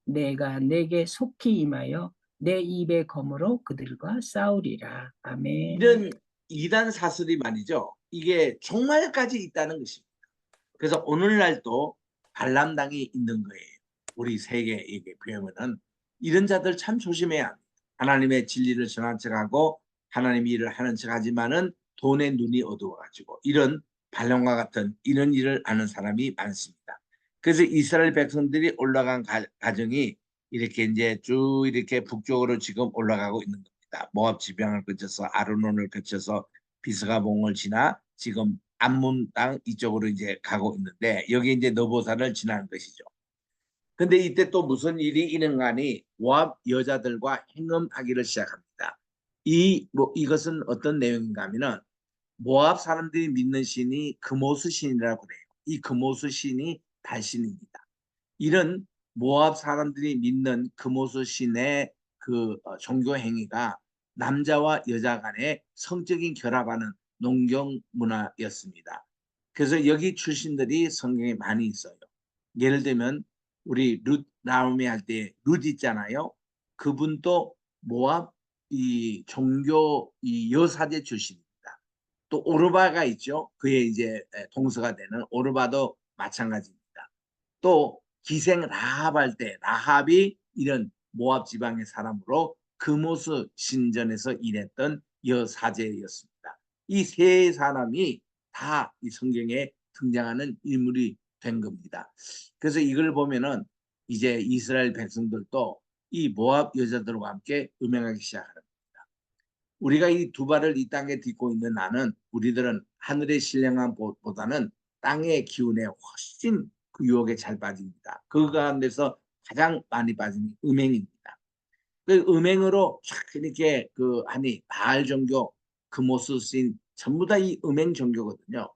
S3: 내가 내게 속히 임하여 내 입의 검으로 그들과 싸우리라. 아멘.
S1: 이런 이단 사슬이 말이죠. 이게 종말까지 있다는 것입니다. 그래서 오늘날도 발람당이 있는 거예요. 우리 세계에게 보면은 이런 자들 참 조심해야 합니다. 하나님의 진리를 전한 척하고 하나님 일을 하는 척하지만은 돈의 눈이 어두워가지고 이런 발람과 같은 이런 일을 하는 사람이 많습니다. 그래서 이스라엘 백성들이 올라간 과정이 이렇게 이제 쭉 이렇게 북쪽으로 지금 올라가고 있는 겁니다. 모압 지방을 거쳐서 아르논을 거쳐서 비스가봉을 지나 지금 암몬 땅 이쪽으로 이제 가고 있는데 여기 이제 너보사를 지나는 것이죠. 근데 이때 또 무슨 일이 일어나니 모압 여자들과 행음하기를 시작합니다. 이것은 어떤 내용인가 하면은 모압 사람들이 믿는 신이 금오스 신이라고 그래요. 이 금오스 신이 달신입니다. 이런 모압 사람들이 믿는 금오스 신의 그 종교 행위가 남자와 여자 간의 성적인 결합하는 농경 문화였습니다. 그래서 여기 출신들이 성경에 많이 있어요. 예를 들면 우리 룻 나오미 할 때 룻 있잖아요. 그분도 모압 이 종교 이 여사제 출신입니다. 또 오르바가 있죠. 그의 이제 동서가 되는 오르바도 마찬가지입니다. 또 기생 라합 할 때 라합이 이런 모압 지방의 사람으로 금오스 신전에서 일했던 여사제였습니다. 이 세 사람이 다 이 성경에 등장하는 인물이 된 겁니다. 그래서 이걸 보면은 이제 이스라엘 백성들도 이 모압 여자들과 함께 음행하기 시작합니다. 우리가 이 두 발을 이 땅에 딛고 있는 나는 우리들은 하늘의 신령함보다는 땅의 기운에 훨씬 그 유혹에 잘 빠집니다. 그 가운데서 가장 많이 빠지는 음행입니다. 그 음행으로 이렇게 그 하니 바알 종교, 금오스신 전부 다 이 음행 종교거든요.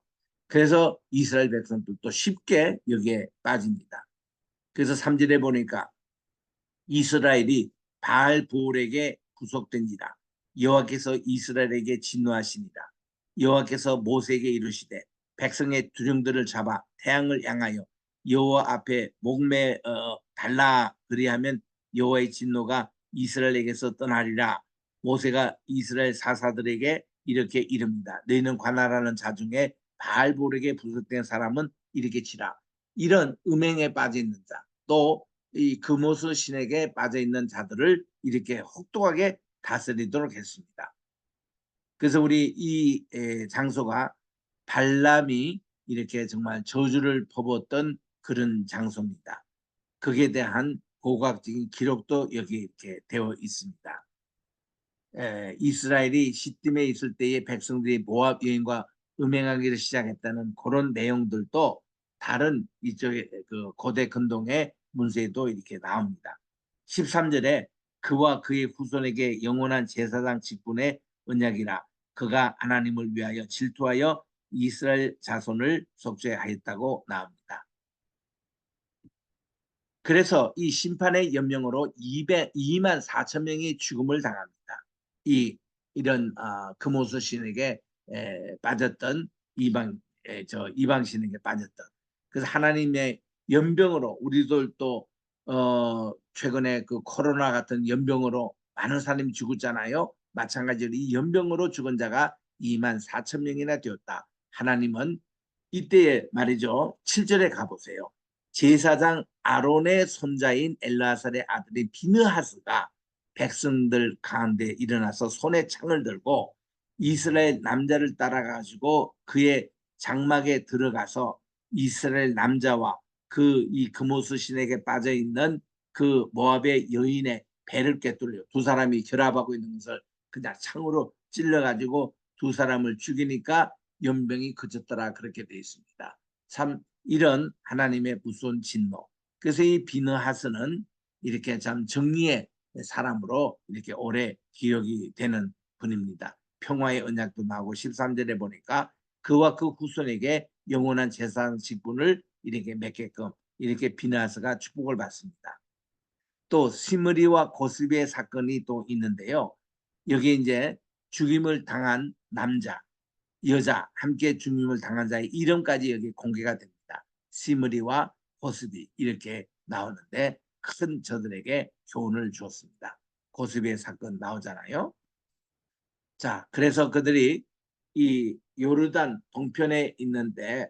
S1: 그래서 이스라엘 백성들도 쉽게 여기에 빠집니다. 그래서 3절에 보니까 이스라엘이 바알 부올에게 구속된지라 여호와께서 이스라엘에게 진노하시니라. 여호와께서 모세에게 이르시되 백성의 두령들을 잡아 태양을 향하여 여호와 앞에 목매 달라 그리하면 여호와의 진노가 이스라엘에게서 떠나리라. 모세가 이스라엘 사사들에게 이렇게 이릅니다. 너희는 관할하는 자 중에 바알 부올에게 구속된 사람은 이렇게 치라. 이런 음행에 빠져 있는 자, 또 이 금오스 신에게 빠져 있는 자들을 이렇게 혹독하게 다스리도록 했습니다. 그래서 우리 이 장소가 발람이 이렇게 정말 저주를 퍼붓던 그런 장소입니다. 그에 대한 고고학적인 기록도 여기 이렇게 되어 있습니다. 이스라엘이 시딤에 있을 때의 백성들이 모압 여인과 음행하기를 시작했다는 그런 내용들도 다른 이쪽의 그 고대 근동의 문서에도 이렇게 나옵니다. 13절에 그와 그의 후손에게 영원한 제사장 직분의 언약이라 그가 하나님을 위하여 질투하여 이스라엘 자손을 속죄하였다고 나옵니다. 그래서 이 심판의 연명으로 2만 4천 명이 죽음을 당합니다. 이런 금오스 신에게 빠졌던 이방 신에게 빠졌던 그래서 하나님의 연병으로 우리들도 최근에 그 코로나 같은 연병으로 많은 사람이 죽었잖아요. 마찬가지로 이 연병으로 죽은 자가 2만 4천 명이나 되었다. 하나님은 이때에 말이죠. 7절에 가보세요. 제사장 아론의 손자인 엘라살의 아들인 비느하스가 백성들 가운데 일어나서 손에 창을 들고 이스라엘 남자를 따라가지고 그의 장막에 들어가서 이스라엘 남자와 그 이 금오스 신에게 빠져 있는 그 모압의 여인의 배를 꿰뚫려 두 사람이 결합하고 있는 것을 그냥 창으로 찔러가지고 두 사람을 죽이니까 연병이 그쳤더라 그렇게 되어 있습니다. 참 이런 하나님의 무서운 진노. 그래서 이 비느하스는 이렇게 참 정의의 사람으로 이렇게 오래 기억이 되는 분입니다. 평화의 언약도 나오고 13절에 보니까 그와 그 후손에게 영원한 재산 직분을 이렇게 맺게끔 이렇게 비느하스가 축복을 받습니다. 또 시므리와 고스비의 사건이 또 있는데요. 여기 이제 죽임을 당한 남자, 여자 함께 죽임을 당한 자의 이름까지 여기 공개가 됩니다. 시므리와 고스비 이렇게 나오는데 큰 저들에게 교훈을 주었습니다. 고스베 사건 나오잖아요. 자, 그래서 그들이 이 요르단 동편에 있는데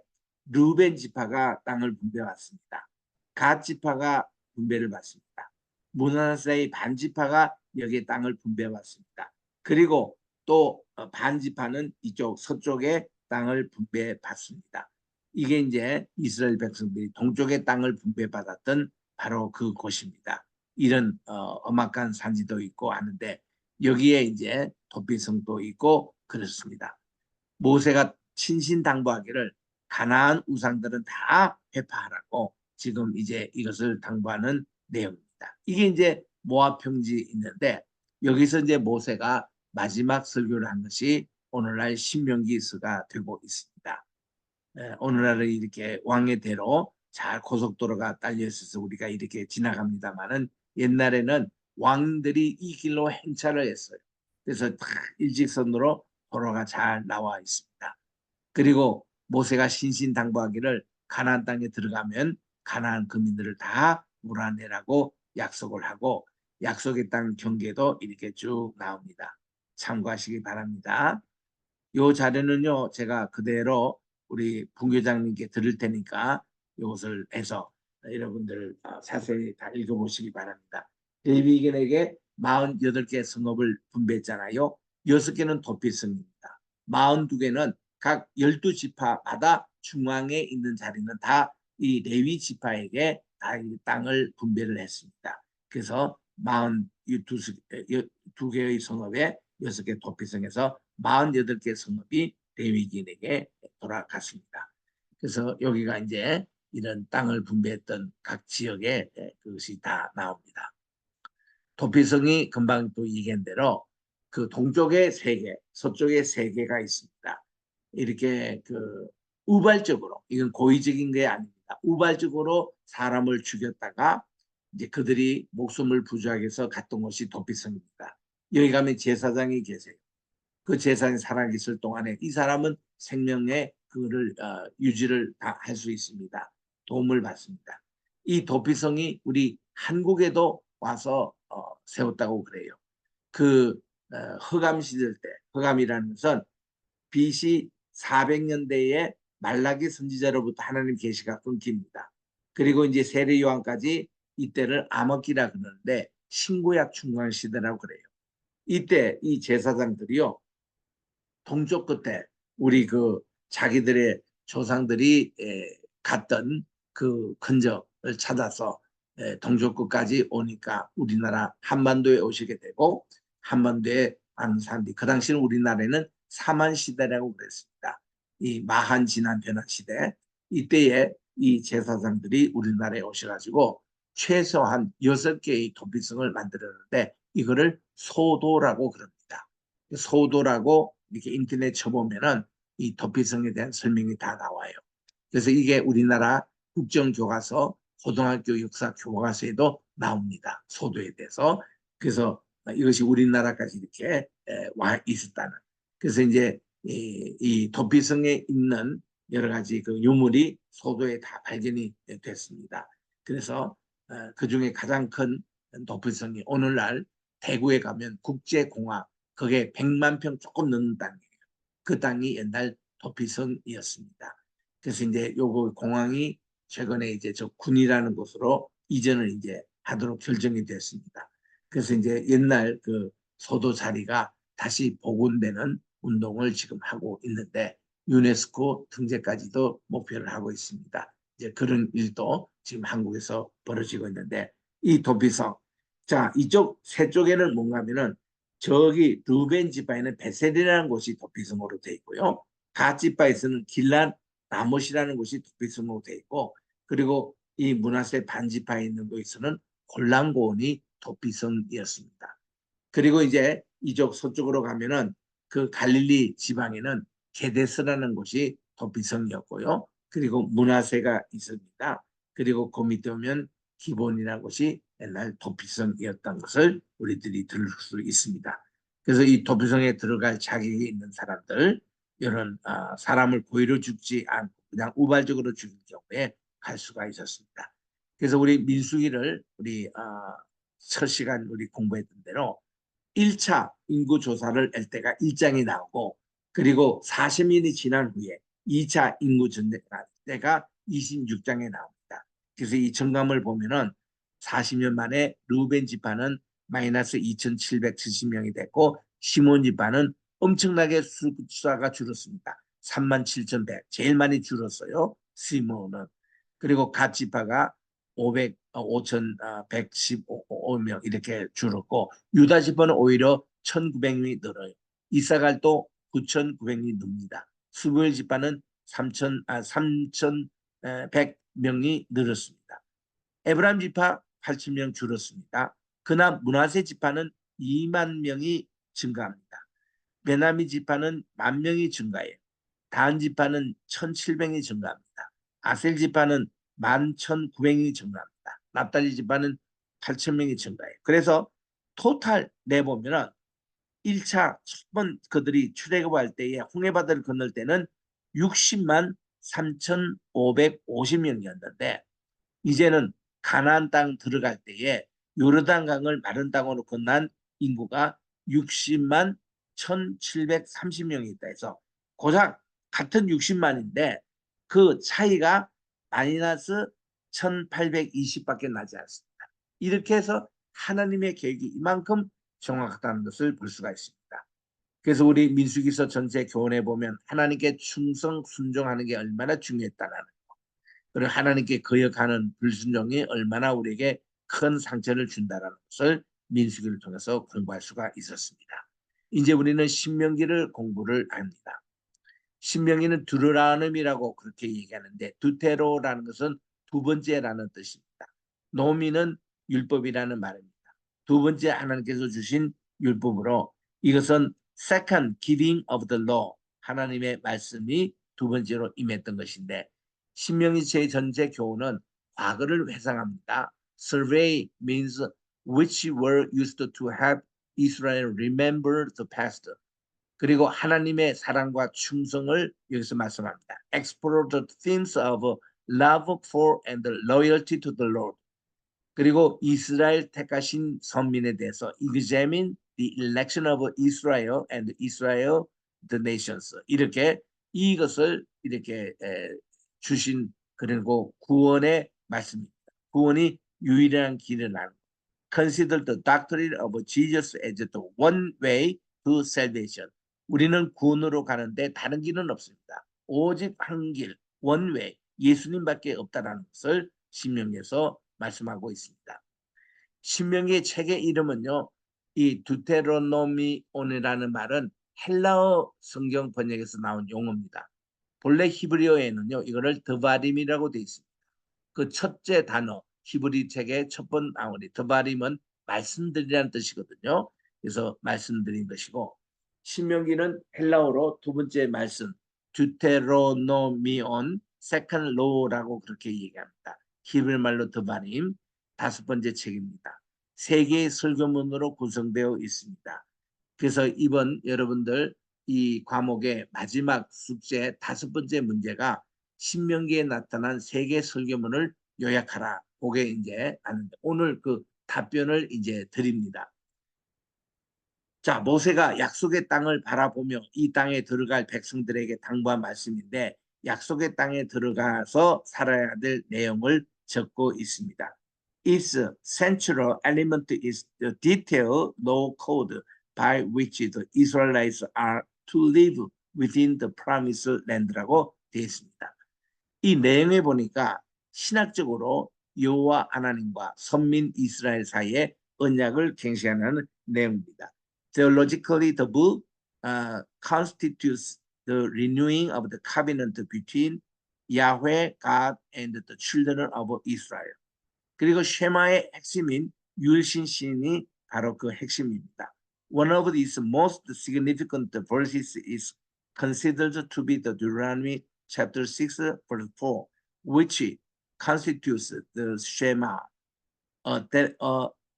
S1: 르벤 지파가 땅을 분배받습니다. 갓 지파가 분배를 받습니다. 므낫세의 반 지파가 여기에 땅을 분배받습니다. 그리고 또 반 지파는 이쪽 서쪽에 땅을 분배받습니다. 이게 이제 이스라엘 백성들이 동쪽의 땅을 분배받았던 바로 그 곳입니다. 이런 엄악한 산지도 있고 하는데 여기에 이제 도피성도 있고 그렇습니다. 모세가 신신당부하기를 가나안 우상들은 다 회파하라고 지금 이제 이것을 당부하는 내용입니다. 이게 이제 모압 평지 있는데 여기서 이제 모세가 마지막 설교를 한 것이 오늘날 신명기서가 되고 있습니다. 오늘날은 이렇게 왕의 대로 잘 고속도로가 딸려 있어서 우리가 이렇게 지나갑니다만은 옛날에는 왕들이 이 길로 행차를 했어요. 그래서 다 일직선으로 도로가 잘 나와 있습니다. 그리고 모세가 신신당부하기를 가나안 땅에 들어가면 가나안 거민들을 다 몰아내라고 약속을 하고 약속의 땅 경계도 이렇게 쭉 나옵니다. 참고하시기 바랍니다. 이 자료는요 제가 그대로 우리 분교장님께 드릴 테니까 이것을 해서 여러분들 자세히 다 읽어보시기 바랍니다. 레위인에게 48개 성읍을 분배했잖아요. 6개는 도피성입니다. 42개는 각 12지파마다 중앙에 있는 자리는 다 이 레위 지파에게 다 이 땅을 분배를 했습니다. 그래서 42개의 성읍에 6개 도피성에서 48개 성읍이 레위인에게 돌아갔습니다. 그래서 여기가 이제 이런 땅을 분배했던 각 지역에 그것이 다 나옵니다. 도피성이 금방 또 얘기한 대로 그 동쪽에 3개, 서쪽에 3개가 있습니다. 이렇게 그 우발적으로, 이건 고의적인 게 아닙니다. 우발적으로 사람을 죽였다가 이제 그들이 목숨을 부지하기 위해서 갔던 곳이 도피성입니다. 여기 가면 제사장이 계세요. 그 제사장이 살아있을 동안에 이 사람은 생명의 그거를 유지를 다 할 수 있습니다. 도움을 받습니다. 이 도피성이 우리 한국에도 와서 세웠다고 그래요. 그 허감 시절 때, 허감이라는 것은 BC 400년대에 말라기 선지자로부터 하나님 계시가 끊깁니다. 그리고 이제 세례 요한까지 이때를 암흑기라 그러는데 신구약 중간 시대라고 그래요. 이때 이 제사장들이요 동쪽 끝에 우리 그 자기들의 조상들이 갔던 그 흔적을 찾아서 동쪽 끝까지 오니까 우리나라 한반도에 오시게 되고 한반도에 많은 사람들이 그 당시는 우리나라에는 사만 시대라고 그랬습니다. 이 마한 진한 변한 시대 이때에 이 제사장들이 우리나라에 오셔가지고 최소한 6개의 도피성을 만들었는데 이거를 소도라고 그럽니다. 소도라고 이렇게 인터넷 쳐보면은 이 도피성에 대한 설명이 다 나와요. 그래서 이게 우리나라 국정교과서, 고등학교 역사 교과서에도 나옵니다. 소도에 대해서. 그래서 이것이 우리나라까지 이렇게 와 있었다는. 그래서 이제 이 도피성에 있는 여러 가지 그 유물이 소도에 다 발견이 됐습니다. 그래서 그 중에 가장 큰 도피성이 오늘날 대구에 가면 국제공항 그게 100만 평 조금 넘는 땅이에요. 그 땅이 옛날 도피성이었습니다. 그래서 이제 요거 공항이 최근에 이제 저 군이라는 곳으로 이전을 이제 하도록 결정이 됐습니다. 그래서 이제 옛날 그 소도 자리가 다시 복원되는 운동을 지금 하고 있는데 유네스코 등재까지도 목표를 하고 있습니다. 이제 그런 일도 지금 한국에서 벌어지고 있는데 이 도피성 자 이쪽 세 쪽에는 뭔가 하면은 저기 르벤 지파에는 베셀이라는 곳이 도피성으로 되어 있고요. 갓 지파에서는 길란 라못이라는 곳이 도피성으로 되어 있고 그리고 이 므낫세 반 지파에 있는 곳에서는 골란고온이 도피성이었습니다. 그리고 이제 이쪽 서쪽으로 가면은 그 갈릴리 지방에는 게데스라는 곳이 도피성이었고요. 그리고 므낫세가 있습니다. 그리고 그 밑에 오면 기본이라는 곳이 옛날 도피성이었던 것을 우리들이 들을 수 있습니다. 그래서 이 도피성에 들어갈 자격이 있는 사람들 이런 사람을 고의로 죽지 않고 그냥 우발적으로 죽일 경우에 갈 수가 있었습니다. 그래서 우리 민수기를 우리 첫 시간 우리 공부했던 대로 1차 인구 조사를 할 때가 1장이 나오고 그리고 40년이 지난 후에 2차 인구 전대가 때가 26장에 나옵니다. 그래서 이 정감을 보면은 40년 만에 루벤 지파는 마이너스 2,770명이 됐고 시몬 지파는 엄청나게 숫자가 줄었습니다. 37,100 제일 많이 줄었어요. 시몬은. 그리고 갓 지파가 5,115명 이렇게 줄었고 유다 지파는 오히려 1,900명이 늘어요. 이사갈도 9,900명이 늡니다. 스무엘 지파는 3,100명이 늘었습니다. 에브라임 지파 8,000명 줄었습니다. 그러나 므낫세 지파는 2만 명이 증가합니다. 베냐민 지파는 10,000명이 증가해요. 단 지파는 1,700명이 증가합니다. 아셀 지파는 11,900명이 증가합니다. 납달리 지파는 8,000명이 증가해요. 그래서 토탈 내보면은 1차 첫번 그들이 출애굽할 때에 홍해바다를 건널 때는 60만 3,550명이었는데 이제는 가나안 땅 들어갈 때에 요르단강을 마른 땅으로 건넌 인구가 60만 1,730명이 있다 해서 고작 같은 60만인데 그 차이가 마이너스 1,820밖에 나지 않습니다. 이렇게 해서 하나님의 계획이 이만큼 정확하다는 것을 볼 수가 있습니다. 그래서 우리 민수기서 전체 교훈에 보면 하나님께 충성 순종하는 게 얼마나 중요했다는 거, 그리고 하나님께 거역하는 불순종이 얼마나 우리에게 큰 상처를 준다는 것을 민수기를 통해서 공부할 수가 있었습니다. 이제 우리는 신명기를 공부를 합니다. 신명기는 두루라눔이라고 그렇게 얘기하는데 두테로라는 것은 두 번째라는 뜻입니다. 노미는 율법이라는 말입니다. 두 번째 하나님께서 주신 율법으로 이것은 second giving of the law 하나님의 말씀이 두 번째로 임했던 것인데 신명기 제 전체 교훈은 과거를 회상합니다. Survey means which were used to help Israel remember the past. 그리고 하나님의 사랑과 충성을 여기서 말씀합니다. Explore the themes of love for and loyalty to the Lord. 그리고 이스라엘 택하신 선민에 대해서 examine the election of Israel and Israel the nations. 이렇게 이것을 이렇게 주신 그리고 구원의 말씀입니다. 구원이 유일한 길을 아는. Consider the doctrine of Jesus as the one way to salvation. 우리는 구원으로 가는데 다른 길은 없습니다. 오직 한 길, one way, 예수님밖에 없다라는 것을 신명기에서 말씀하고 있습니다. 신명기의 책의 이름은요, 이 두테로노미온이라는 말은 헬라어 성경 번역에서 나온 용어입니다. 본래 히브리어에는요, 이거를 드바림이라고 되어 있습니다. 그 첫째 단어, 히브리 책의 첫 번 나오니 드바림은 말씀드리라는 뜻이거든요. 그래서 말씀드린 것이고 신명기는 헬라어로 두 번째 말씀 두테로노미온 세컨드 로라고 그렇게 얘기합니다. 히브리 말로 드바림 다섯 번째 책입니다. 세 개의 설교문으로 구성되어 있습니다. 그래서 이번 여러분들 이 과목의 마지막 숙제 다섯 번째 문제가 신명기에 나타난 세 개의 설교문을 요약하라. 그게 이제 아는데 오늘 그 답변을 이제 드립니다. 자, 모세가 약속의 땅을 바라보며 이 땅에 들어갈 백성들에게 당부한 말씀인데 약속의 땅에 들어가서 살아야 될 내용을 적고 있습니다. Its central element is the detailed law code by which the Israelites are to live within the promised land라고 되어 있습니다. 이 내용에 보니까 신학적으로 여호와 하나님과 선민 이스라엘 사이에 언약을 갱신하는 내용입니다. Theologically, the book constitutes the renewing of the covenant between Yahweh, God, and the children of Israel. 그리고 쉐마의 핵심인 율신신이 바로 그 핵심입니다. One of these most significant verses is considered to be the Deuteronomy chapter 6, verse 4, which constitutes the Shema, a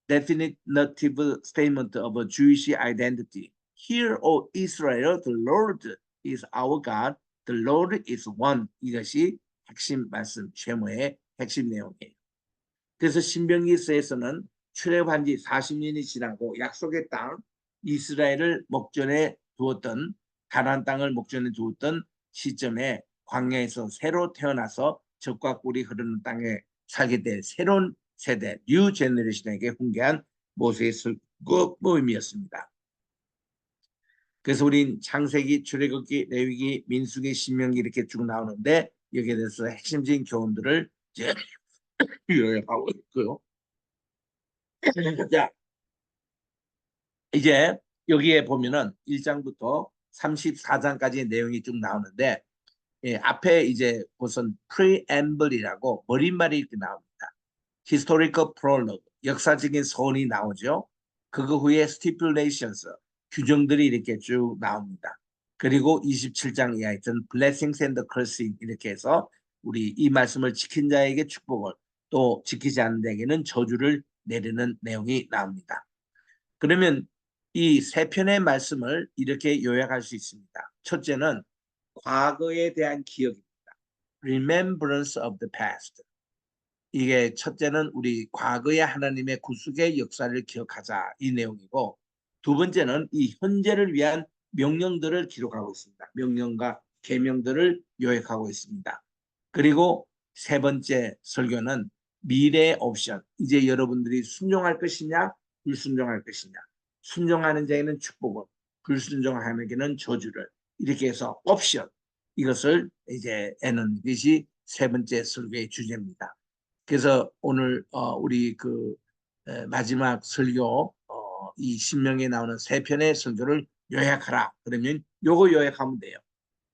S1: definitive statement of a Jewish identity. Hear, O Israel, the Lord is our God, the Lord is one. 이것이 핵심 말씀, 쉐마의 핵심 내용이에요. 그래서 신명기서에서는 출애굽한 지 40년이 지나고 약속의 땅 이스라엘을 목전에 두었던 가나안 땅을 목전에 두었던 시점에 광야에서 새로 태어나서 젖과 꿀이 흐르는 땅에 살게 될 새로운 세대 뉴 제너레이션에게 훈계한 모세의 설교 모임이었습니다. 그래서 우린 창세기, 출애굽기, 레위기, 민수기, 신명기 이렇게 쭉 나오는데 여기에 대해서 핵심적인 교훈들을 이제 요약하고 있고요. 자, 이제 여기에 보면은 1장부터 34장까지의 내용이 쭉 나오는데 앞에 이제 우선 preamble이라고 머릿말이 이렇게 나옵니다. historical prologue, 역사적인 서론이 나오죠. 그거 후에 stipulations, 규정들이 이렇게 쭉 나옵니다. 그리고 27장 이하에 있던 blessings and cursing 이렇게 해서 우리 이 말씀을 지킨 자에게 축복을 또 지키지 않는 자에게는 저주를 내리는 내용이 나옵니다. 그러면 이 세 편의 말씀을 이렇게 요약할 수 있습니다. 첫째는 과거에 대한 기억입니다. Remembrance of the past. 이게 첫째는 우리 과거의 하나님의 구속의 역사를 기억하자 이 내용이고 두 번째는 이 현재를 위한 명령들을 기록하고 있습니다. 명령과 계명들을 요약하고 있습니다. 그리고 세 번째 설교는 미래의 옵션. 이제 여러분들이 순종할 것이냐 불순종할 것이냐. 순종하는 자에게는 축복을 불순종하는 자에게는 저주를 이렇게 해서 옵션 이것을 이제 애는 것이 세 번째 설교의 주제입니다. 그래서 오늘 우리 그 마지막 설교 이 신명에 나오는 세 편의 설교를 요약하라. 그러면 요거 요약하면 돼요.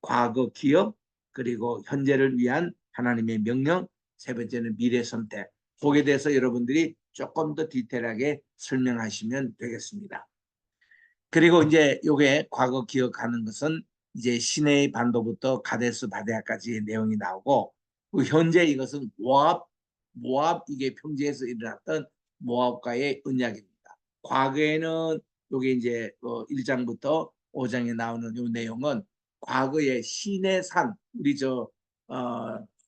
S1: 과거 기억 그리고 현재를 위한 하나님의 명령 세 번째는 미래 선택. 거기에 대해서 여러분들이 조금 더 디테일하게 설명하시면 되겠습니다. 그리고 이제 요게 과거 기억하는 것은 이제 시내의 반도부터 가데스 바데아까지의 내용이 나오고 그 현재 이것은 모압 이게 평지에서 일어났던 모압과의 언약입니다. 과거에는 요게 이제 1장부터 5장에 나오는 요 내용은 과거의 시내산 우리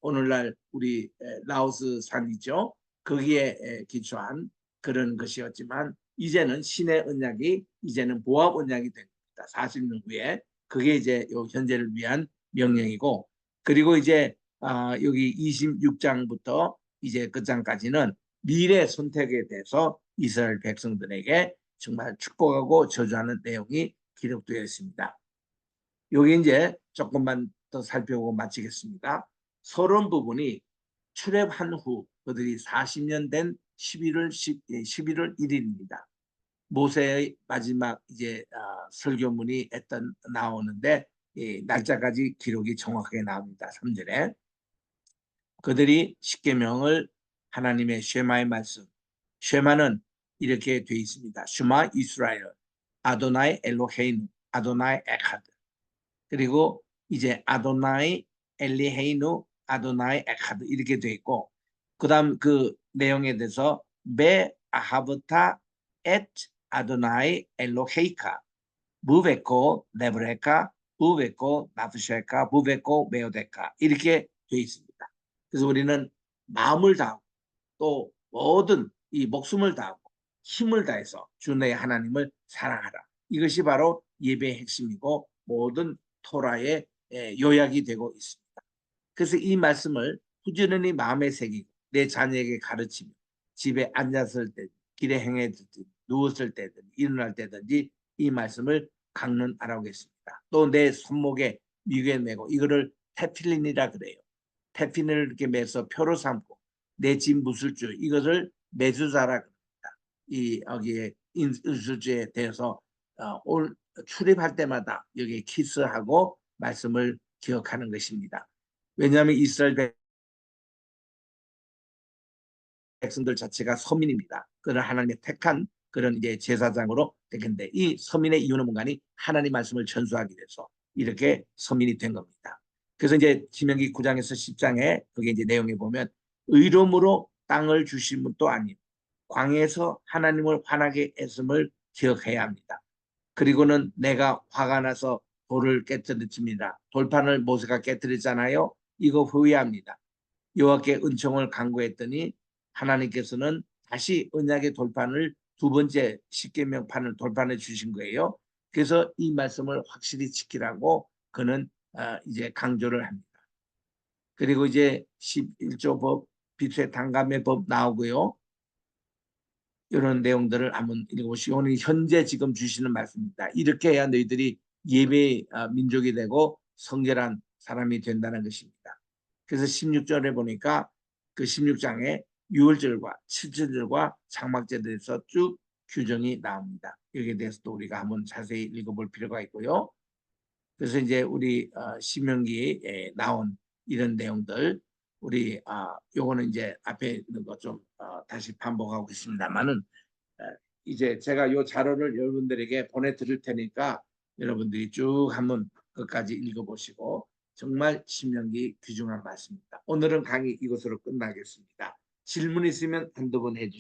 S1: 오늘날 우리 라오스 산이죠. 거기에 기초한 그런 것이었지만 이제는 신의 언약이 이제는 모압 언약이 됩니다. 40년 후에 그게 이제 요 현재를 위한 명령이고 그리고 이제 여기 26장부터 이제 그 장까지는 미래 선택에 대해서 이스라엘 백성들에게 정말 축복하고 저주하는 내용이 기록되어 있습니다. 여기 이제 조금만 더 살펴보고 마치겠습니다. 서론 부분이 출애굽한 후 그들이 40년 된 11월 1일입니다. 모세의 마지막 이제 설교문이 나오는데 날짜까지 기록이 정확하게 나옵니다. 3절에 그들이 십계명을 하나님의 쉐마의 말씀 쉐마는 이렇게 되어 있습니다. 쉐마 이스라엘 아도나이 엘로헤이누 아도나이 에카드 그리고 이제 아도나이 엘리헤이누 아도나이 에카드 이렇게 되어 있고 그 다음 그 내용에 대해서 베 아하브타 엣 아도나이 엘로헤이카 무베코 네브레카 무베코 나프쉐카 무베코 메오데카 이렇게 되어 있습니다. 그래서 우리는 마음을 다하고 또 모든 이 목숨을 다하고 힘을 다해서 주 너의 하나님을 사랑하라. 이것이 바로 예배의 핵심이고 모든 토라의 요약이 되고 있습니다. 그래서 이 말씀을 부지런히 마음에 새기고 내 자녀에게 가르치며 집에 앉았을 때 길에 행했을 누웠을 때든 일어날 때든지 이 말씀을 강론하라고 했습니다. 또 내 손목에 미귀에 메고 이거를 테필린이라 그래요. 테필린을 이렇게 매서 표로 삼고 내 집 무술주 이것을 메주자라 그럽니다. 이 여기에 인술주에 대해서 출입할 때마다 여기 키스하고 말씀을 기억하는 것입니다. 왜냐하면 이스라엘 백성들 자체가 서민입니다. 그런 하나님의 택한 그런 이제 제사장으로 되겠는데 이 서민의 이유는 뭔가니 하나님 말씀을 전수하기 위해서 이렇게 서민이 된 겁니다. 그래서 이제 신명기 9장에서 10장에 그게 이제 내용에 보면 의로움으로 땅을 주신 분도 아닌 광야에서 하나님을 화나게 했음을 기억해야 합니다. 그리고는 내가 화가 나서 돌을 깨뜨렸습니다. 돌판을 모세가 깨뜨렸잖아요. 이거 후회합니다. 여호와께 은총을 간구했더니 하나님께서는 다시 언약의 돌판을 두 번째 십계명판을 돌판해 주신 거예요. 그래서 이 말씀을 확실히 지키라고 그는 이제 강조를 합니다. 그리고 이제 11조 법, 빚의 탕감의 법 나오고요. 이런 내용들을 한번 읽어보시고, 오늘 현재 지금 주시는 말씀입니다. 이렇게 해야 너희들이 예배의 민족이 되고 성결한 사람이 된다는 것입니다. 그래서 16절에 보니까 그 16장에 유월절과 칠칠절과 장막제에 대해서 쭉 규정이 나옵니다. 여기에 대해서도 우리가 한번 자세히 읽어볼 필요가 있고요. 그래서 이제 우리 신명기에 나온 이런 내용들, 우리 요거는 이제 앞에 있는 거 좀 다시 반복하고 있습니다만은, 이제 제가 요 자료를 여러분들에게 보내드릴 테니까 여러분들이 쭉 한번 끝까지 읽어보시고, 정말 신명기 귀중한 말씀입니다. 오늘은 강의 이것으로 끝나겠습니다. 질문 있으면 한두 번 해주시죠.